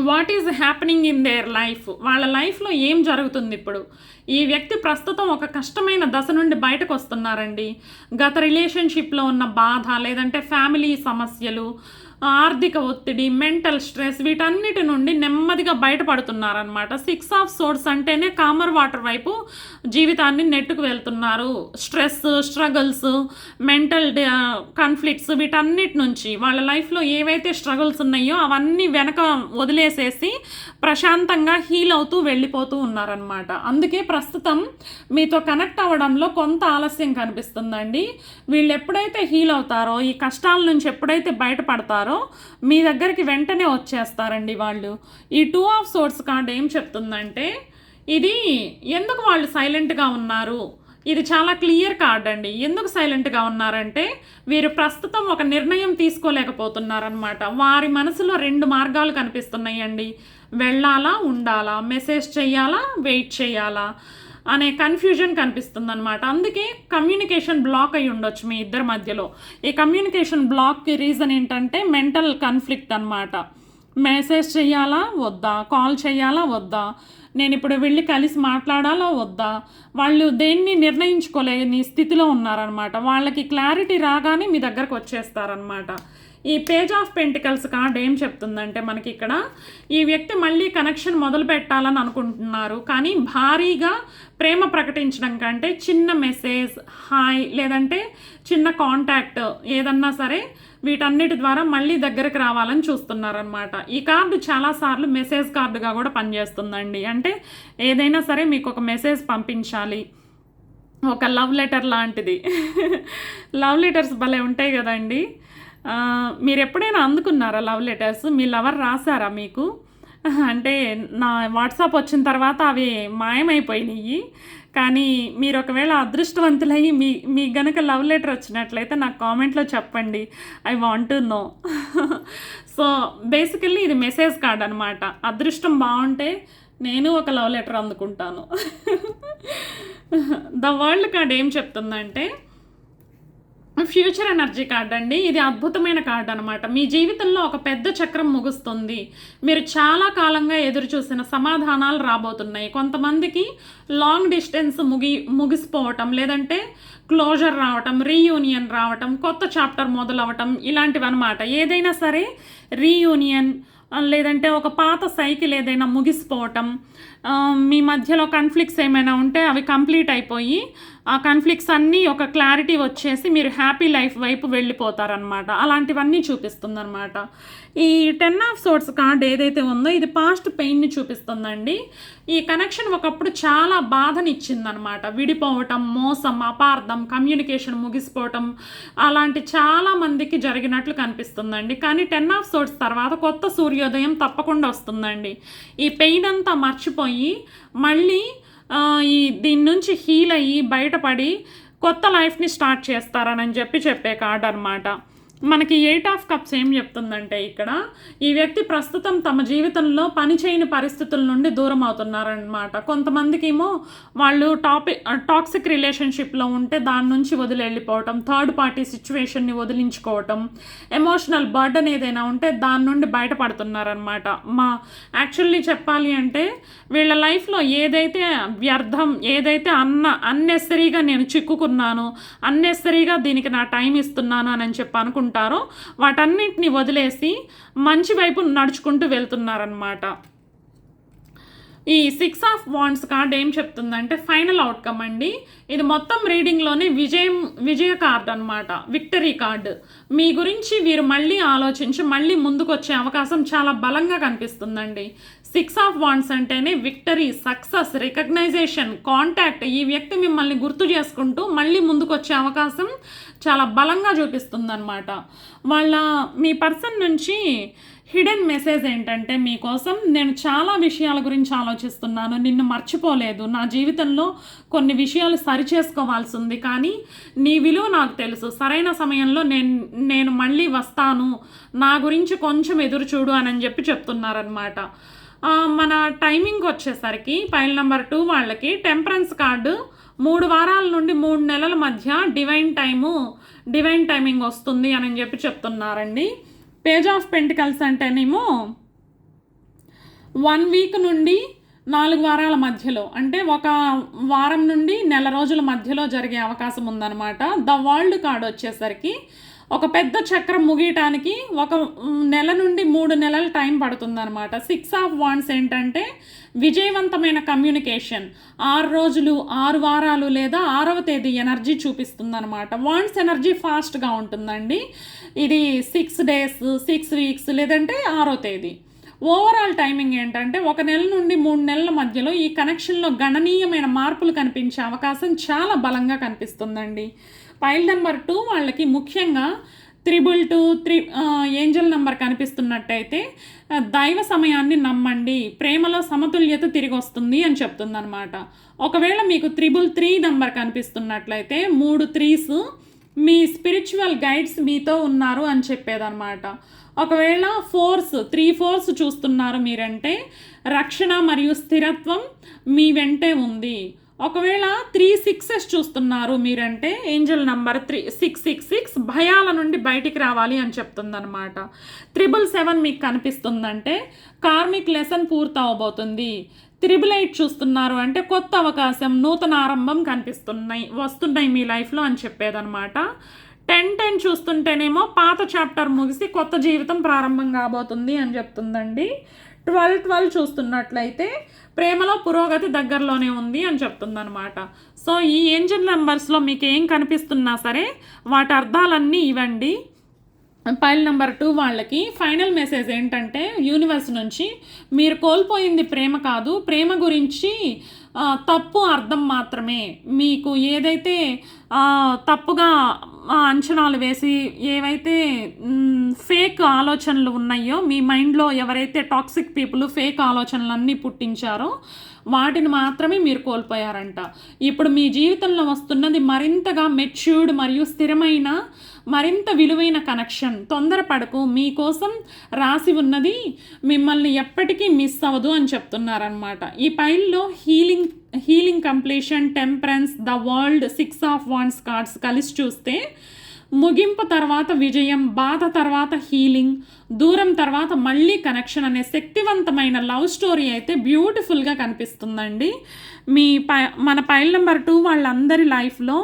what is happening in their life, వాళ్ళ లైఫ్లో ఏం జరుగుతుంది ఇప్పుడు. ఈ వ్యక్తి ప్రస్తుతం ఒక కష్టమైన దశ నుండి బయటకు వస్తున్నారండి. గత రిలేషన్షిప్లో ఉన్న బాధ, లేదంటే ఫ్యామిలీ సమస్యలు, ఆర్థిక ఒత్తిడి, మెంటల్ స్ట్రెస్, వీటన్నిటి నుండి నెమ్మదిగా బయటపడుతున్నారనమాట. 6 ఆఫ్ సోర్డ్స్ అంటేనే కామర్ వాటర్ వైపు జీవితాన్ని నెట్టుకు వెళ్తున్నారు. స్ట్రెస్, స్ట్రగుల్స్, మెంటల్ కాన్ఫ్లిక్ట్స్, వీటన్నిటి నుంచి వాళ్ళ లైఫ్లో ఏవైతే స్ట్రగుల్స్ ఉన్నాయో అవన్నీ వెనక వదిలేసేసి ప్రశాంతంగా హీల్ అవుతూ వెళ్ళిపోతూ ఉన్నారనమాట. అందుకే ప్రస్తుతం మీతో కనెక్ట్ అవ్వడంలో కొంత ఆలస్యం కనిపిస్తుందండి. వీళ్ళు ఎప్పుడైతే హీల్ అవుతారో, ఈ కష్టాల నుంచి ఎప్పుడైతే బయటపడతారో మీ దగ్గరికి వెంటనే వచ్చేస్తారండి వాళ్ళు. ఈ 2 ఆఫ్ సోర్డ్స్ కార్డ్ ఏం చెప్తుందంటే, ఇది ఎందుకు వాళ్ళు సైలెంట్గా ఉన్నారు, ఇది చాలా క్లియర్ కార్డ్ అండి. ఎందుకు సైలెంట్గా ఉన్నారంటే, వీరు ప్రస్తుతం ఒక నిర్ణయం తీసుకోలేకపోతున్నారనమాట. వారి మనసులో 2 మార్గాలు కనిపిస్తున్నాయండి. వెళ్ళాలా, ఉండాలా, మెసేజ్ చేయాలా, వెయిట్ చేయాలా అనే కన్ఫ్యూజన్ కనిపిస్తుంది అనమాట. అందుకే కమ్యూనికేషన్ బ్లాక్ అయి ఉండొచ్చు మీ ఇద్దరి మధ్యలో. ఈ కమ్యూనికేషన్ బ్లాక్కి రీజన్ ఏంటంటే మెంటల్ కాన్ఫ్లిక్ట్ అనమాట. మెసేజ్ చేయాలా వద్దా, కాల్ చేయాలా వద్దా, నేను ఇప్పుడు వెళ్ళి కలిసి మాట్లాడాలా వద్దా, వాళ్ళు దేన్ని నిర్ణయించుకోలేని స్థితిలో ఉన్నారనమాట. వాళ్ళకి క్లారిటీ రాగానే మీ దగ్గరకు వచ్చేస్తారనమాట. ఈ పేజ్ ఆఫ్ పెంటికల్స్ కార్డ్ ఏం చెప్తుందంటే మనకి ఇక్కడ ఈ వ్యక్తి మళ్ళీ కనెక్షన్ మొదలు పెట్టాలని అనుకుంటున్నారు, కానీ భారీగా ప్రేమ ప్రకటించడం కంటే చిన్న మెసేజ్, హాయ్ లేదంటే చిన్న కాంటాక్ట్ ఏదన్నా సరే వీటన్నిటి ద్వారా మళ్ళీ దగ్గరకు రావాలని చూస్తున్నారనమాట. ఈ కార్డు చాలాసార్లు మెసేజ్ కార్డుగా కూడా పనిచేస్తుందండి. అంటే ఏదైనా సరే మీకు ఒక మెసేజ్ పంపించాలి, ఒక లవ్ లెటర్ లాంటిది. లవ్ లెటర్స్ భలే ఉంటాయి కదండి. మీరు ఎప్పుడైనా అందుకున్నారా లవ్ లెటర్స్? మీ లవర్ రాశారా మీకు? అంటే నా వాట్సాప్ వచ్చిన తర్వాత అవి మాయమైపోయినాయి. కానీ మీరు ఒకవేళ అదృష్టవంతులయ్యి మీ గనక లవ్ లెటర్ వచ్చినట్లయితే నాకు కామెంట్లో చెప్పండి. I want to know. So basically ఇది మెసేజ్ కార్డ్ అనమాట. అదృష్టం బాగుంటే నేను ఒక లవ్ లెటర్ అందుకుంటాను. ద వరల్డ్ కార్డ్ ఏం చెప్తుందంటే ఫ్యూచర్ ఎనర్జీ కార్డ్ అండి. ఇది అద్భుతమైన కార్డ్ అనమాట. మీ జీవితంలో ఒక పెద్ద చక్రం ముగుస్తుంది. మీరు చాలా కాలంగా ఎదురు చూసిన సమాధానాలు రాబోతున్నాయి. కొంతమందికి లాంగ్ డిస్టెన్స్ ముగిసిపోవటం, లేదంటే క్లోజర్ రావటం, రీయూనియన్ రావటం, కొత్త చాప్టర్ మొదలవటం ఇలాంటివి అనమాట. ఏదైనా సరే రీయూనియన్ లేదంటే ఒక పాత సైకిల్ ఏదైనా ముగిసిపోవటం, మీ మధ్యలో కాన్ఫ్లిక్ట్స్ ఏమైనా ఉంటే అవి కంప్లీట్ అయిపోయి ఆ కాన్ఫ్లిక్ట్స్ అన్నీ ఒక క్లారిటీ వచ్చేసి మీరు హ్యాపీ లైఫ్ వైపు వెళ్ళిపోతారనమాట. అలాంటివన్నీ చూపిస్తుందన్నమాట. ఈ 10 ఆఫ్ సోర్డ్స్ కార్డ్ ఏదైతే ఉందో ఇది పాస్ట్ పెయిన్ని చూపిస్తుందండి. ఈ కనెక్షన్ ఒకప్పుడు చాలా బాధనిచ్చిందనమాట. విడిపోవటం, మోసం, అపార్థం, కమ్యూనికేషన్ ముగిసిపోవటం అలాంటి చాలా మందికి జరిగినట్లు కనిపిస్తుందండి. కానీ 10 ఆఫ్ సోర్డ్స్ తర్వాత కొత్త సూర్యోదయం తప్పకుండా వస్తుందండి. ఈ పెయిన్ అంతా మర్చిపోయి మళ్ళీ దీని నుంచి హీల్ అయ్యి బయటపడి కొత్త లైఫ్ని స్టార్ట్ చేస్తారని చెప్పే కార్డ్ అనమాట. మనకి 8 ఆఫ్ కప్స్ ఏం చెప్తుందంటే ఇక్కడ ఈ వ్యక్తి ప్రస్తుతం తమ జీవితంలో పనిచేయని పరిస్థితుల నుండి దూరం అవుతున్నారనమాట. కొంతమందికి ఏమో వాళ్ళు టాక్సిక్ రిలేషన్షిప్లో ఉంటే దాని నుంచి వదిలి వెళ్ళిపోవటం, థర్డ్ పార్టీ సిచ్యువేషన్ని వదిలించుకోవటం, ఎమోషనల్ బర్డన్ ఏదైనా ఉంటే దాని నుండి బయటపడుతున్నారనమాట. యాక్చువల్లీ చెప్పాలి అంటే వీళ్ళ లైఫ్లో ఏదైతే వ్యర్థం, ఏదైతే అన్నెసరీగా నేను చిక్కుకున్నాను, అన్నెసరీగా దీనికి నా టైం ఇస్తున్నాను అని చెప్పి అనుకుంటారో వాటన్నిటిని వదిలేసి మంచి వైపు నడుచుకుంటూ వెళ్తున్నారనమాట. ఈ 6 ఆఫ్ వాండ్స్ కార్డ్ ఏం చెప్తుందంటే ఫైనల్ అవుట్కమ్ అండి. ఇది మొత్తం రీడింగ్లోనే విజయ కార్డ్ అనమాట, విక్టరీ కార్డు. మీ గురించి వీరు మళ్ళీ ఆలోచించి మళ్ళీ ముందుకు వచ్చే అవకాశం చాలా బలంగా కనిపిస్తుందండి. 6 ఆఫ్ వాండ్స్ అంటేనే విక్టరీ, సక్సెస్, రికగ్నైజేషన్, కాంటాక్ట్. ఈ వ్యక్తి మిమ్మల్ని గుర్తు చేసుకుంటూ మళ్ళీ ముందుకు వచ్చే అవకాశం చాలా బలంగా చూపిస్తుందన్నమాట. మీ పర్సన్ నుంచి హిడెన్ మెసేజ్ ఏంటంటే మీకోసం నేను చాలా విషయాల గురించి ఆలోచిస్తున్నాను, నిన్ను మర్చిపోలేదు, నా జీవితంలో కొన్ని విషయాలు సరిచేసుకోవాల్సి ఉంది, కానీ నీ విలువ నాకు తెలుసు, సరైన సమయంలో నేను మళ్ళీ వస్తాను, నా గురించి కొంచెం ఎదురు చూడు అని చెప్తున్నారనమాట. మన టైమింగ్ వచ్చేసరికి పైల్ నెంబర్ 2 వాళ్ళకి టెంపరెన్స్ కార్డు 3 వారాల నుండి 3 నెలల మధ్య డివైన్ టైమింగ్ వస్తుంది అని చెప్తున్నారండి. పేజ్ ఆఫ్ పెంటికల్స్ అంటేనేమో 1 వీక్ నుండి 4 వారాల మధ్యలో, అంటే 1 వారం నుండి నెల రోజుల మధ్యలో జరిగే అవకాశం ఉందన్నమాట. ద వరల్డ్ కార్డ్ వచ్చేసరికి ఒక పెద్ద చక్రం ముగియటానికి 1 నెల నుండి 3 నెలల టైం పడుతుందన్నమాట. 6 ఆఫ్ వాండ్స్ ఏంటంటే విజయవంతమైన కమ్యూనికేషన్, 6 రోజులు, 6 వారాలు లేదా 6వ తేదీ ఎనర్జీ చూపిస్తుందన్నమాట. వాండ్స్ ఎనర్జీ ఫాస్ట్గా ఉంటుందండి. ఇది 6 డేస్, 6 వీక్స్ లేదంటే 6వ తేదీ. ఓవరాల్ టైమింగ్ ఏంటంటే 1 నెల నుండి 3 నెలల మధ్యలో ఈ కనెక్షన్లో గణనీయమైన మార్పులు కనిపించే అవకాశం చాలా బలంగా కనిపిస్తుందండి. పైల్ నెంబర్ 2 వాళ్ళకి ముఖ్యంగా 322 ఏంజల్ నెంబర్ కనిపిస్తున్నట్టయితే దైవ సమయాన్ని నమ్మండి, ప్రేమలో సమతుల్యత తిరిగి వస్తుంది అని చెప్తుందనమాట. ఒకవేళ మీకు 333 నెంబర్ కనిపిస్తున్నట్లయితే 3 3s మీ స్పిరిచువల్ గైడ్స్ మీతో ఉన్నారు అని చెప్పేదన్నమాట. ఒకవేళ 3 4 చూస్తున్నారు మీరంటే రక్షణ మరియు స్థిరత్వం మీ వెంటే ఉంది. ఒకవేళ 3 6 చూస్తున్నారు మీరంటే ఏంజల్ నంబర్ 666 భయాల నుండి బయటికి రావాలి అని చెప్తుందనమాట. 777 మీకు కనిపిస్తుందంటే కార్మిక్ లెసన్ పూర్తవబోతుంది. 888 చూస్తున్నారు అంటే కొత్త అవకాశం, నూతన ఆరంభం వస్తున్నాయి మీ లైఫ్లో అని చెప్పేదనమాట. 10 చూస్తుంటేనేమో పాత చాప్టర్ ముగిసి కొత్త జీవితం ప్రారంభం కాబోతుంది అని చెప్తుందండి. 12 చూస్తున్నట్లయితే ప్రేమలో పురోగతి దగ్గరలోనే ఉంది అని చెప్తుందనమాట. సో ఈ ఏంజల్ నెంబర్స్లో మీకు ఏం కనిపిస్తున్నా సరే వాటి అర్థాలన్నీ ఇవ్వండి. పైల్ నెంబర్ 2 వాళ్ళకి ఫైనల్ మెసేజ్ ఏంటంటే యూనివర్స్ నుంచి మీరు కోల్పోయింది ప్రేమ కాదు, ప్రేమ గురించి తప్పు అర్థం మాత్రమే. మీకు ఏదైతే తప్పుగా అంచనాలు వేసి ఏవైతే ఫేక్ ఆలోచనలు ఉన్నాయో మీ మైండ్లో, ఎవరైతే టాక్సిక్ పీపుల్ ఫేక్ ఆలోచనలన్నీ పుట్టించారో వాటిని మాత్రమే మీరు కోల్పోయారంట. ఇప్పుడు మీ జీవితంలో వస్తున్నది మరింతగా మెచ్యూర్డ్ మరియు స్థిరమైన, మరింత విలువైన కనెక్షన్. తొందరపడకు, మీకోసం రాసి ఉన్నది మిమ్మల్ని ఎప్పటికీ మిస్ అవ్వదు అని చెప్తున్నారనమాట. ఈ పైల్లో healing completion, temperance, the world, 6 of wands cards కలిసి చూస్తే ముగింపు తర్వాత విజయం, బాధ తర్వాత హీలింగ్, దూరం తర్వాత మళ్ళీ కనెక్షన్ అనే శక్తివంతమైన లవ్ స్టోరీ అయితే బ్యూటిఫుల్గా కనిపిస్తుందండి. మన పైల్ నెంబర్ 2 వాళ్ళందరి లైఫ్లో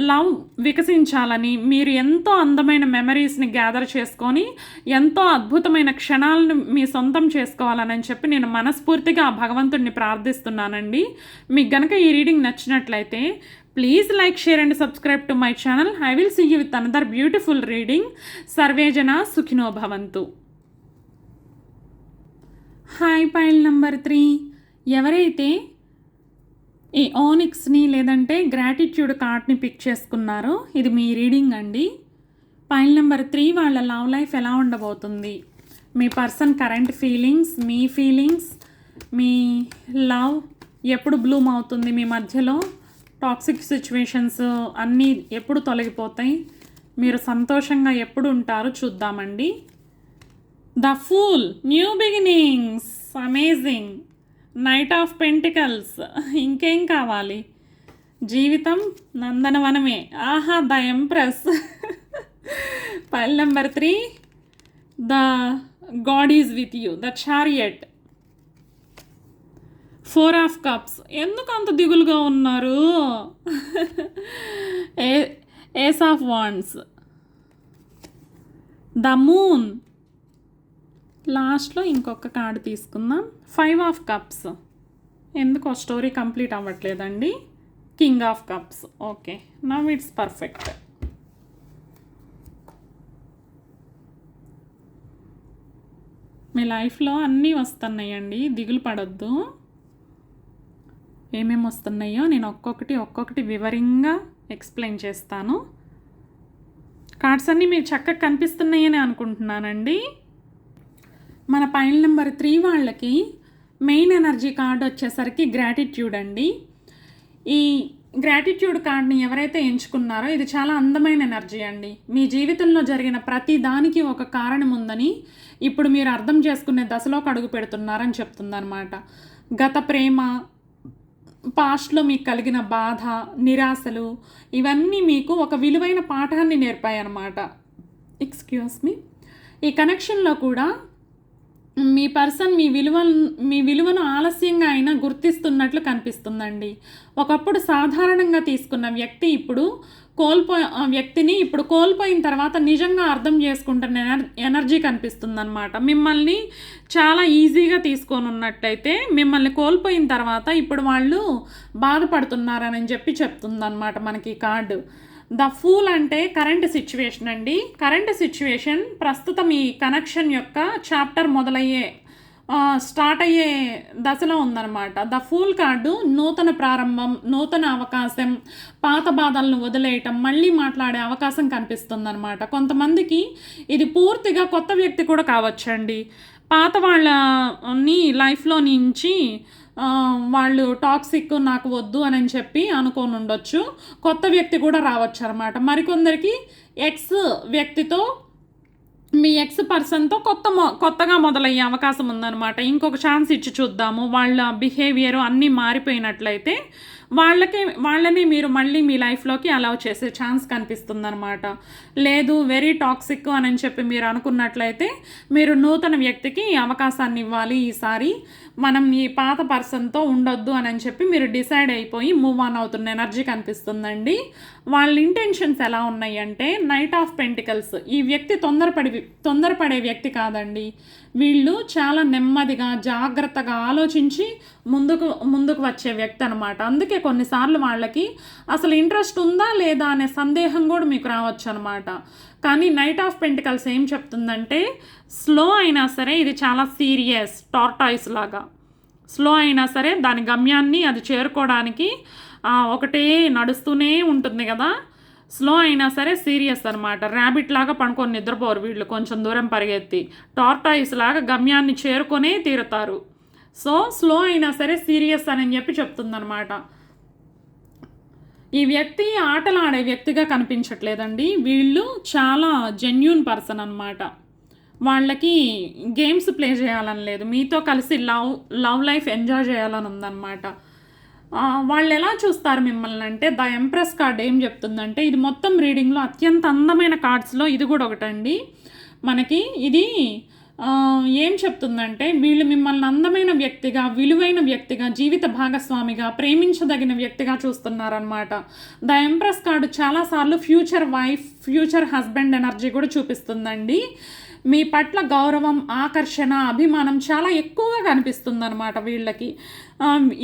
లవ్ వికసించాలని, మీరు ఎంతో అందమైన మెమరీస్ని గ్యాదర్ చేసుకొని ఎంతో అద్భుతమైన క్షణాలను మీ సొంతం చేసుకోవాలని చెప్పి నేను మనస్ఫూర్తిగా ఆ భగవంతుడిని ప్రార్థిస్తున్నానండి. మీకు గనక ఈ రీడింగ్ నచ్చినట్లయితే please like, share and subscribe to my channel. I will see you with another beautiful reading. సర్వేజన సుఖినో భవంతు. హాయ్ పైల్ నెంబర్ 3 ఎవరైతే ఈ ఓనిక్స్ని లేదంటే గ్రాటిట్యూడ్ కార్డ్ని పిక్ చేసుకున్నారో ఇది మీ రీడింగ్ అండి. పైల్ నెంబర్ 3 వాళ్ళ లవ్ లైఫ్ ఎలా ఉండబోతుంది, మీ పర్సన్ కరెంట్ ఫీలింగ్స్, మీ ఫీలింగ్స్, మీ లవ్ ఎప్పుడు బ్లూమ్ అవుతుంది మీ మధ్యలో, టాక్సిక్ సిచ్యువేషన్స్ అన్నీ ఎప్పుడు తొలగిపోతాయి, మీరు సంతోషంగా ఎప్పుడు ఉంటారో చూద్దామండి. The fool, new beginnings, amazing. Knight of pentacles, ఇంకేం కావాలి, జీవితం నందనవనమే. ఆహా, the empress. Pile number 3 the god is with you, the chariot, 4 of cups. ఎందుకు అంత దిగులుగా ఉన్నారు? Ace of wands, the moon. లాస్ట్లో ఇంకొక కార్డు తీసుకుందాం, 5 ఆఫ్ కప్స్. ఎందుకో స్టోరీ కంప్లీట్ అవ్వట్లేదండి. King of cups. Okay, now it's perfect. మీ లైఫ్లో అన్నీ వస్తున్నాయండి, దిగులు పడొద్దు. ఏమేమి వస్తున్నాయో నేను ఒక్కొక్కటి వివరంగా ఎక్స్ప్లెయిన్ చేస్తాను. కార్డ్స్ అన్నీ మీరు చక్కగా కనిపిస్తున్నాయని అనుకుంటున్నానండి. మన పైల్ నెంబర్ 3 వాళ్ళకి మెయిన్ ఎనర్జీ కార్డ్ వచ్చేసరికి గ్రాటిట్యూడ్ అండి. ఈ గ్రాటిట్యూడ్ కార్డ్ని ఎవరైతే ఎంచుకున్నారో ఇది చాలా అందమైన ఎనర్జీ అండి. మీ జీవితంలో జరిగిన ప్రతి దానికి ఒక కారణం ఉందని ఇప్పుడు మీరు అర్థం చేసుకునే దశలోకి అడుగు పెడుతున్నారని చెప్తుందన్నమాట. గత ప్రేమ, పాస్ట్లో మీకు కలిగిన బాధ, నిరాశలు ఇవన్నీ మీకు ఒక విలువైన పాఠాన్ని నేర్పాయన్నమాట. Excuse me. ఈ కనెక్షన్లో కూడా మీ పర్సన్ మీ విలువను ఆలస్యంగా అయినా గుర్తిస్తున్నట్లు కనిపిస్తుందండి. ఒకప్పుడు సాధారణంగా తీసుకున్న వ్యక్తి ఇప్పుడు కోల్పోయిన తర్వాత నిజంగా అర్థం చేసుకుంటున్న ఎనర్జీ కనిపిస్తుందన్నమాట. మిమ్మల్ని చాలా ఈజీగా తీసుకొని ఉన్నట్లయితే మిమ్మల్ని కోల్పోయిన తర్వాత ఇప్పుడు వాళ్ళు బాధపడుతున్నారని చెప్పి చెప్తుందన్నమాట మనకి కార్డు. ద ఫూల్ అంటే కరెంట్ సిచ్యువేషన్ అండి. కరెంట్ సిచ్యువేషన్ ప్రస్తుతం ఈ కనెక్షన్ యొక్క చాప్టర్ స్టార్ట్ అయ్యే దశలో ఉందన్నమాట. ద ఫూల్ కార్డు నూతన ప్రారంభం, నూతన అవకాశం, పాత బాధలను వదిలేయటం, మళ్ళీ మాట్లాడే అవకాశం కనిపిస్తుందన్నమాట. కొంతమందికి ఇది పూర్తిగా కొత్త వ్యక్తి కూడా కావచ్చండి. పాత వాళ్ళని లైఫ్లో నుంచి వాళ్ళు టాక్సిక్ నాకు వద్దు అని చెప్పి అనుకోని ఉండొచ్చు. కొత్త వ్యక్తి కూడా రావచ్చు అనమాట. మరికొందరికి ఎక్స్ వ్యక్తితో మీ ఎక్స్ పర్సన్తో కొత్తగా మొదలయ్యే అవకాశం ఉందన్నమాట. ఇంకొక ఛాన్స్ ఇచ్చి చూద్దాము. వాళ్ళ బిహేవియర్ అన్నీ మారిపోయినట్లయితే వాళ్ళని మీరు మళ్ళీ మీ లైఫ్లోకి అలౌ చేసే ఛాన్స్ కనిపిస్తుందన్నమాట. లేదు వెరీ టాక్సిక్ అని చెప్పి మీరు అనుకున్నట్లయితే మీరు నూతన వ్యక్తికి అవకాశాన్ని ఇవ్వాలి. ఈసారి మనం ఈ పాత పర్సన్తో ఉండొద్దు అని చెప్పి మీరు డిసైడ్ అయిపోయి మూవ్ ఆన్ అవుతున్న ఎనర్జీ కనిపిస్తుందండి. వాళ్ళ ఇంటెన్షన్స్ ఎలా ఉన్నాయి అంటే నైట్ ఆఫ్ పెంటికల్స్. ఈ వ్యక్తి తొందరపడే వ్యక్తి కాదండి. వీళ్ళు చాలా నెమ్మదిగా జాగ్రత్తగా ఆలోచించి ముందుకు వచ్చే వ్యక్తి అనమాట. అందుకే కొన్నిసార్లు వాళ్ళకి అసలు ఇంట్రెస్ట్ ఉందా లేదా అనే సందేహం కూడా మీకు రావచ్చు అనమాట. కానీ నైట్ ఆఫ్ పెంటికల్స్ ఏం చెప్తుందంటే స్లో అయినా సరే ఇది చాలా సీరియస్, టార్టాయిస్ లాగా స్లో అయినా సరే దాని గమ్యాన్ని అది చేరుకోవడానికి ఒకటే నడుస్తూనే ఉంటుంది కదా. స్లో అయినా సరే సీరియస్ అనమాట. ర్యాబిట్ లాగా పడుకొని నిద్రపోరు వీళ్ళు, కొంచెం దూరం పరిగెత్తి టార్టాయిస్ లాగా గమ్యాన్ని చేరుకొనే తీరుతారు. సో స్లో అయినా సరే సీరియస్ అని చెప్పి చెప్తుందనమాట. ఈ వ్యక్తి ఆటలాడే వ్యక్తిగా కనిపించట్లేదండి. వీళ్ళు చాలా జెన్యూన్ పర్సన్ అనమాట. వాళ్ళకి గేమ్స్ ప్లే చేయాలని లేదు, మీతో కలిసి లవ్ లైఫ్ ఎంజాయ్ చేయాలని ఉందన్నమాట. వాళ్ళు ఎలా చూస్తారు మిమ్మల్ని అంటే ద ఎంప్రెస్ కార్డ్ ఏం చెప్తుందంటే ఇది మొత్తం రీడింగ్లో అత్యంత అందమైన కార్డ్స్లో ఇది కూడా ఒకటండి. మనకి ఇది ఏం చెప్తుందంటే వీళ్ళు మిమ్మల్ని అందమైన వ్యక్తిగా, విలువైన వ్యక్తిగా, జీవిత భాగస్వామిగా, ప్రేమించదగిన వ్యక్తిగా చూస్తున్నారనమాట. ద ఎంప్రెస్ కార్డు చాలాసార్లు future wife, future husband energy కూడా చూపిస్తుందండి. మీ పట్ల గౌరవం, ఆకర్షణ, అభిమానం చాలా ఎక్కువగా కనిపిస్తుంది అనమాట వీళ్ళకి.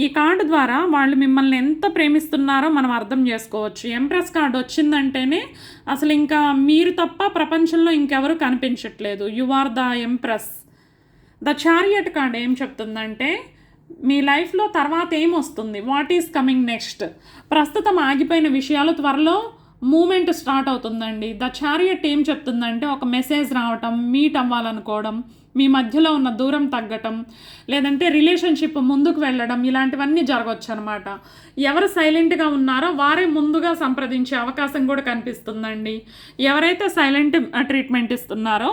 ఈ కార్డు ద్వారా వాళ్ళు మిమ్మల్ని ఎంత ప్రేమిస్తున్నారో మనం అర్థం చేసుకోవచ్చు. ఎంప్రెస్ కార్డు వచ్చిందంటేనే అసలు ఇంకా మీరు తప్ప ప్రపంచంలో ఇంకెవరు కనిపించట్లేదు. You are the empress. The chariot card ఏం చెప్తుందంటే మీ లైఫ్లో తర్వాత ఏమొస్తుంది, వాట్ ఈస్ కమింగ్ నెక్స్ట్. ప్రస్తుతం ఆగిపోయిన విషయాలు త్వరలో మూమెంట్ స్టార్ట్ అవుతుందండి. ద చారియట్ ఏం చెప్తుందంటే ఒక మెసేజ్ రావటం, మీట్ అవ్వాలనుకోవడం, మీ మధ్యలో ఉన్న దూరం తగ్గటం, లేదంటే రిలేషన్షిప్ ముందుకు వెళ్ళడం, ఇలాంటివన్నీ జరగవచ్చు అనమాట. ఎవరు సైలెంట్గా ఉన్నారో వారే ముందుగా సంప్రదించే అవకాశం కూడా కనిపిస్తుందండి. ఎవరైతే సైలెంట్ ట్రీట్మెంట్ ఇస్తున్నారో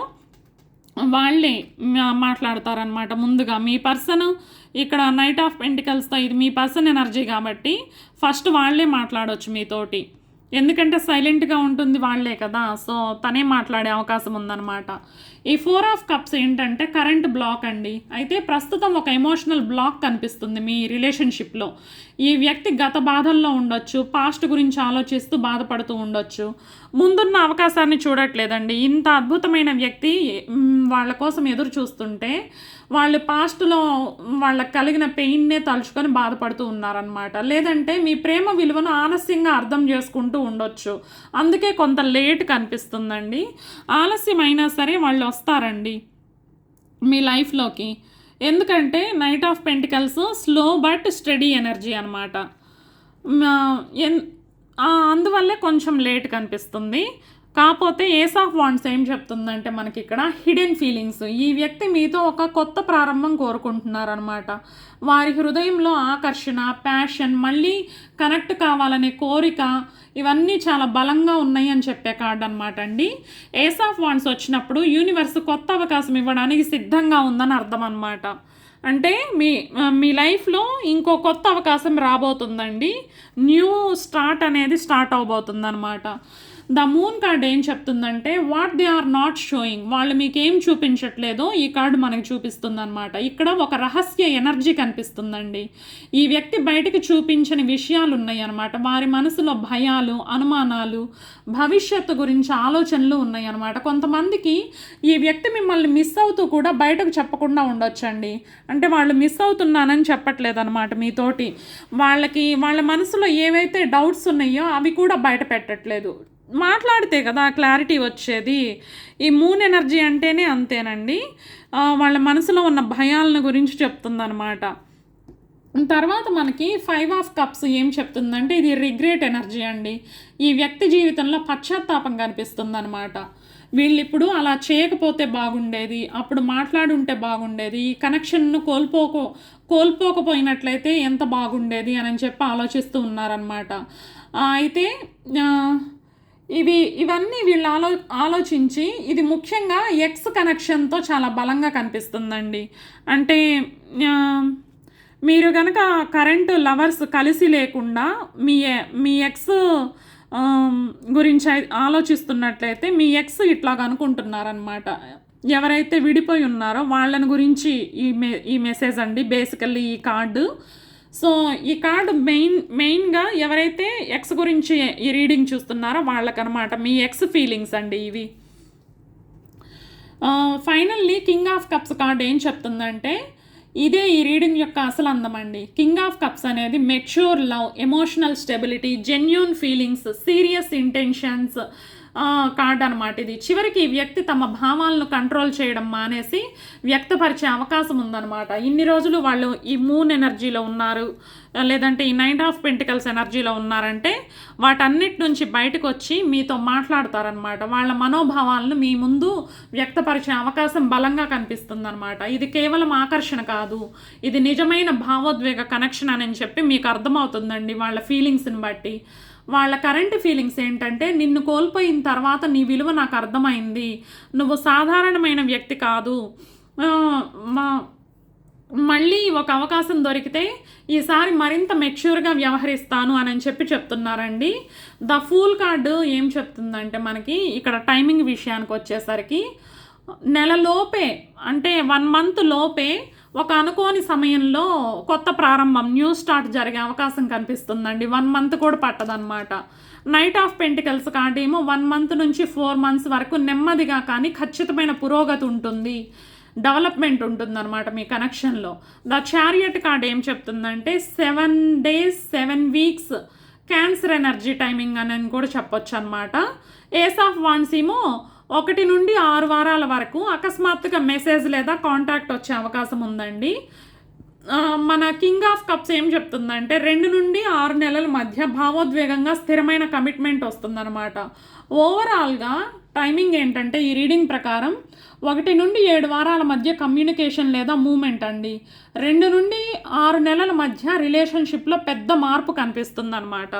వాళ్ళే మాట్లాడతారనమాట ముందుగా. మీ పర్సన్ ఇక్కడ నైట్ ఆఫ్ పెంటికల్స్తో ఇది మీ పర్సన్ ఎనర్జీ కాబట్టి ఫస్ట్ వాళ్ళే మాట్లాడవచ్చు మీతోటి. ఎందుకంటే సైలెంట్గా ఉంటుంది వాళ్ళే కదా, సో తనే మాట్లాడే అవకాశం ఉందన్నమాట. ఈ 4 ఆఫ్ కప్స్ ఏంటంటే కరెంట్ బ్లాక్ అండి. అయితే ప్రస్తుతం ఒక ఎమోషనల్ బ్లాక్ కనిపిస్తుంది మీ రిలేషన్షిప్లో. ఈ వ్యక్తి గత బాధల్లో ఉండొచ్చు, పాస్ట్ గురించి ఆలోచిస్తూ బాధపడుతూ ఉండొచ్చు, ముందున్న అవకాశాన్ని చూడట్లేదండి. ఇంత అద్భుతమైన వ్యక్తి వాళ్ళ కోసం ఎదురు చూస్తుంటే వాళ్ళు పాస్ట్లో వాళ్ళకి కలిగిన పెయిన్నే తలుచుకొని బాధపడుతూ ఉన్నారనమాట. లేదంటే మీ ప్రేమ విలువను ఆలస్యంగా అర్థం చేసుకుంటూ ఉండొచ్చు, అందుకే కొంత లేట్ కనిపిస్తుందండి. ఆలస్యమైనా సరే వాళ్ళు వస్తారండి మీ లైఫ్లోకి. ఎందుకంటే night of pentacles slow but study energy అనమాట. అందువల్లే కొంచెం లేట్ కనిపిస్తుంది. కాకపోతే ఏస్ ఆఫ్ వాండ్స్ ఏం చెప్తుందంటే మనకి ఇక్కడ హిడెన్ ఫీలింగ్స్. ఈ వ్యక్తి మీతో ఒక కొత్త ప్రారంభం కోరుకుంటున్నారనమాట. వారి హృదయంలో ఆకర్షణ, ప్యాషన్, మళ్ళీ కనెక్ట్ కావాలనే కోరిక, ఇవన్నీ చాలా బలంగా ఉన్నాయి అని చెప్పే కార్డ్ అనమాట అండి. ఏస్ ఆఫ్ వాండ్స్ వచ్చినప్పుడు యూనివర్స్ కొత్త అవకాశం ఇవ్వడానికి సిద్ధంగా ఉందని అర్థం అనమాట. అంటే మీ లైఫ్లో ఇంకో కొత్త అవకాశం రాబోతుందండి. న్యూ స్టార్ట్ అనేది స్టార్ట్ అవబోతుంది అనమాట. ద మూన్ కార్డ్ ఏం చెప్తుందంటే what they are not showing. వాళ్ళు మీకు ఏం చూపించట్లేదో ఈ కార్డు మనకి చూపిస్తుంది అనమాట. ఇక్కడ ఒక రహస్య ఎనర్జీ కనిపిస్తుందండి. ఈ వ్యక్తి బయటకు చూపించని విషయాలు ఉన్నాయి అనమాట. వారి మనసులో భయాలు, అనుమానాలు, భవిష్యత్తు గురించి ఆలోచనలు ఉన్నాయి అనమాట. కొంతమందికి ఈ వ్యక్తి మిమ్మల్ని మిస్ అవుతూ కూడా బయటకు చెప్పకుండా ఉండొచ్చండి. అంటే వాళ్ళు మిస్ అవుతున్నానని చెప్పట్లేదు అనమాట మీతోటి. వాళ్ళ మనసులో ఏవైతే డౌట్స్ ఉన్నాయో అవి కూడా బయట పెట్టట్లేదు. మాట్లాడితే కదా క్లారిటీ వచ్చేది. ఈ మూన్ ఎనర్జీ అంటేనే అంతేనండి. వాళ్ళ మనసులో ఉన్న భయాలను గురించి చెప్తుందనమాట. తర్వాత మనకి 5 ఆఫ్ కప్స్ ఏం చెప్తుందంటే ఇది రిగ్రెట్ ఎనర్జీ అండి. ఈ వ్యక్తి జీవితంలో పశ్చాత్తాపం కనిపిస్తుంది అనమాట. వీళ్ళిప్పుడు అలా చేయకపోతే బాగుండేది, అప్పుడు మాట్లాడుంటే బాగుండేది, ఈ కనెక్షన్ను కోల్పోకపోయినట్లయితే ఎంత బాగుండేది అని చెప్పి ఆలోచిస్తూ ఉన్నారనమాట. అయితే ఇవన్నీ వీళ్ళు ఆలోచించి ఇది ముఖ్యంగా ఎక్స్ కనెక్షన్తో చాలా బలంగా కనిపిస్తుందండి. అంటే మీరు కనుక కరెంటు లవర్స్ కలిసి లేకుండా మీ ఎక్స్ గురించి ఆలోచిస్తున్నట్లయితే మీ ఎక్స్ ఇట్లాగ అనుకుంటున్నారనమాట. ఎవరైతే విడిపోయి ఉన్నారో వాళ్ళని గురించి ఈ మెసేజ్ అండి బేసికల్లీ ఈ కార్డు. సో ఈ కార్డు మెయిన్గా ఎవరైతే ఎక్స్ గురించి ఈ రీడింగ్ చూస్తున్నారో వాళ్ళకనమాట, మీ ఎక్స్ ఫీలింగ్స్ అండి ఇవి. Finally king of cups card ఏం చెప్తుందంటే ఇదే ఈ రీడింగ్ యొక్క అసలు అందం అండి. కింగ్ ఆఫ్ కప్స్ అనేది mature love, emotional stability, genuine feelings, serious intentions card అనమాట ఇది. చివరికి ఈ వ్యక్తి తమ భావాలను కంట్రోల్ చేయడం మానేసి వ్యక్తపరిచే అవకాశం ఉందన్నమాట. ఇన్ని రోజులు వాళ్ళు ఈ మూన్ ఎనర్జీలో ఉన్నారు, లేదంటే ఈ 9 ఆఫ్ పెంటికల్స్ ఎనర్జీలో ఉన్నారంటే వాటన్నిటి నుంచి బయటకు వచ్చి మీతో మాట్లాడతారనమాట. వాళ్ళ మనోభావాలను మీ ముందు వ్యక్తపరిచే అవకాశం బలంగా కనిపిస్తుంది అనమాట. ఇది కేవలం ఆకర్షణ కాదు, ఇది నిజమైన భావోద్వేగ కనెక్షన్ అని చెప్పి మీకు అర్థమవుతుందండి వాళ్ళ ఫీలింగ్స్ని బట్టి. వాళ్ళ కరెంట్ ఫీలింగ్స్ ఏంటంటే నిన్ను కోల్పోయిన తర్వాత నీ విలువ నాకు అర్థమైంది, నువ్వు సాధారణమైన వ్యక్తి కాదు, మళ్ళీ ఒక అవకాశం దొరికితే ఈసారి మరింత మెచ్యూర్గా వ్యవహరిస్తాను అని చెప్పి చెప్తున్నారండి. ద ఫూల్ కార్డు ఏం చెప్తుందంటే మనకి ఇక్కడ టైమింగ్ విషయానికి వచ్చేసరికి నెలలోపే అంటే 1 మంత్ లోపే ఒక అనుకోని సమయంలో కొత్త ప్రారంభం, న్యూ స్టార్ట్ జరిగే అవకాశం కనిపిస్తుందండి. 1 మంత్ కూడా పట్టదనమాట. నైట్ ఆఫ్ పెంటికల్స్ కార్డు ఏమో 1 మంత్ నుంచి 4 మంత్స్ వరకు నెమ్మదిగా కానీ ఖచ్చితమైన పురోగతి ఉంటుంది, డెవలప్మెంట్ ఉంటుందన్నమాట మీ కనెక్షన్లో. ద చారియట్ కార్డ్ ఏం చెప్తుందంటే 7 days 7 weeks cancer energy timing అని కూడా చెప్పొచ్చు అనమాట. ఏస్ ఆఫ్ వాండ్స్ ఏమో 1 నుండి 6 వారాల వరకు అకస్మాత్తుగా మెసేజ్ లేదా కాంటాక్ట్ వచ్చే అవకాశం ఉందండి. మన కింగ్ ఆఫ్ కప్స్ ఏం చెప్తుందంటే 2 నుండి 6 నెలల మధ్య భావోద్వేగంగా స్థిరమైన కమిట్మెంట్ వస్తుందన్నమాట. ఓవరాల్గా టైమింగ్ ఏంటంటే ఈ రీడింగ్ ప్రకారం 1 నుండి 7 వారాల మధ్య కమ్యూనికేషన్ లేదా మూమెంట్ అండి. 2 నుండి 6 నెలల మధ్య రిలేషన్షిప్లో పెద్ద మార్పు కనిపిస్తుంది అనమాట.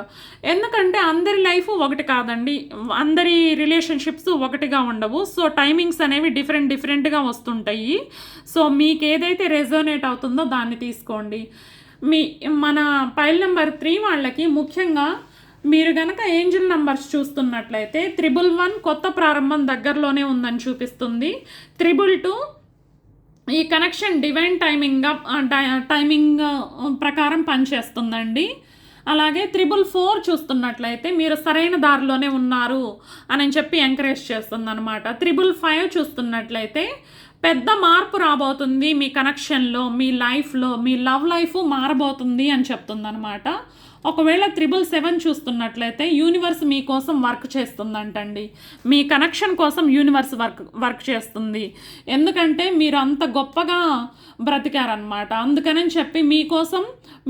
ఎందుకంటే అందరి లైఫ్ ఒకటి కాదండి, అందరి రిలేషన్షిప్స్ ఒకటిగా ఉండవు. సో టైమింగ్స్ అనేవి డిఫరెంట్గా వస్తుంటాయి. సో మీకు ఏదైతే రెజోనేట్ అవుతుందో దాన్ని తీసుకోండి. మన పైల్ నెంబర్ 3 వాళ్ళకి ముఖ్యంగా మీరు కనుక ఏంజిల్ నంబర్స్ చూస్తున్నట్లయితే 111 కొత్త ప్రారంభం దగ్గరలోనే ఉందని చూపిస్తుంది. 222 ఈ కనెక్షన్ డివైన్ టైమింగ్ ప్రకారం పనిచేస్తుందండి. అలాగే 444 చూస్తున్నట్లయితే మీరు సరైన దారిలోనే ఉన్నారు అని చెప్పి ఎంకరేజ్ చేస్తుంది అనమాట. 555 చూస్తున్నట్లయితే పెద్ద మార్పు రాబోతుంది మీ కనెక్షన్లో, మీ లైఫ్లో, మీ లవ్ లైఫ్ మారబోతుంది అని చెప్తుంది అనమాట. ఒకవేళ 777 చూస్తున్నట్లయితే యూనివర్స్ మీకోసం వర్క్ చేస్తుందంటండి. మీ కనెక్షన్ కోసం యూనివర్స్ వర్క్ చేస్తుంది. ఎందుకంటే మీరు అంత గొప్పగా బ్రతికారనమాట. అందుకని చెప్పి మీకోసం,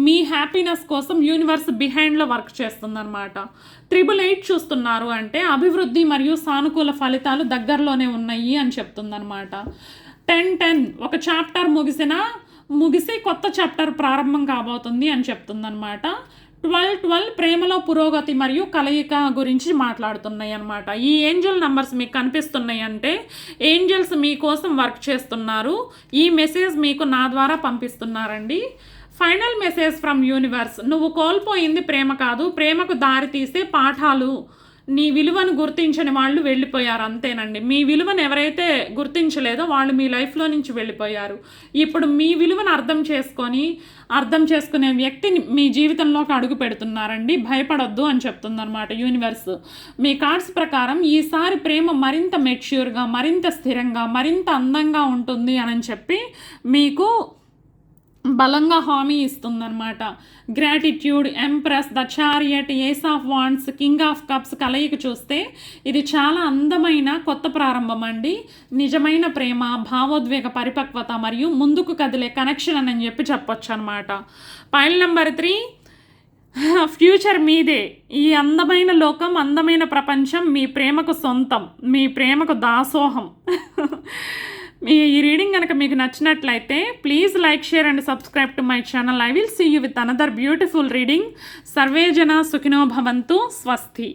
మీ హ్యాపీనెస్ కోసం యూనివర్స్ బిహైండ్లో వర్క్ చేస్తుందన్నమాట. 888 చూస్తున్నారు అంటే అభివృద్ధి మరియు సానుకూల ఫలితాలు దగ్గరలోనే ఉన్నాయి అని చెప్తుందన్నమాట. 1010 ఒక చాప్టర్ ముగిసి కొత్త చాప్టర్ ప్రారంభం కాబోతుంది అని చెప్తుందన్నమాట. 1212 ప్రేమలో పురోగతి మరియు కలయిక గురించి మాట్లాడుతున్నాయి అన్నమాట. ఈ ఏంజల్ నంబర్స్ మీకు కనిపిస్తున్నాయి అంటే ఏంజల్స్ మీకోసం వర్క్ చేస్తున్నారు. ఈ మెసేజ్ మీకు నా ద్వారా పంపిస్తున్నారండి. ఫైనల్ మెసేజ్ ఫ్రమ్ యూనివర్స్, నువ్వు కోల్పోయింది ప్రేమ కాదు, ప్రేమకు దారి తీసే పాఠాలు. నీ విలువను గుర్తించని వాళ్ళు వెళ్ళిపోయారు, అంతేనండి. మీ విలువను ఎవరైతే గుర్తించలేదో వాళ్ళు మీ లైఫ్లో నుంచి వెళ్ళిపోయారు. ఇప్పుడు మీ విలువను అర్థం చేసుకునే వ్యక్తిని మీ జీవితంలోకి అడుగు పెడుతున్నారండి. భయపడొద్దు అని చెప్తుందన్నమాట యూనివర్స్. మీ కార్డ్స్ ప్రకారం ఈసారి ప్రేమ మరింత మెచ్యూర్గా, మరింత స్థిరంగా, మరింత అందంగా ఉంటుంది అని చెప్పి మీకు బలంగా హామీ ఇస్తుందన్నమాట. Gratitude, empress, the chariot, ace of wands, king of cups కలయిక చూస్తే ఇది చాలా అందమైన కొత్త ప్రారంభం అండి. నిజమైన ప్రేమ, భావోద్వేగ పరిపక్వత మరియు ముందుకు కదిలే కనెక్షన్ అని చెప్పి చెప్పొచ్చు అనమాట. పైల్ నెంబర్ 3 ఫ్యూచర్ మీదే. ఈ అందమైన లోకం, అందమైన ప్రపంచం మీ ప్రేమకు సొంతం, మీ ప్రేమకు దాసోహం. ఈ రీడింగ్ కనుక మీకు నచ్చినట్లయితే please like, share and subscribe to my channel. I will see you with another beautiful reading. సర్వే జన సుఖినో భవంతు. స్వస్తి.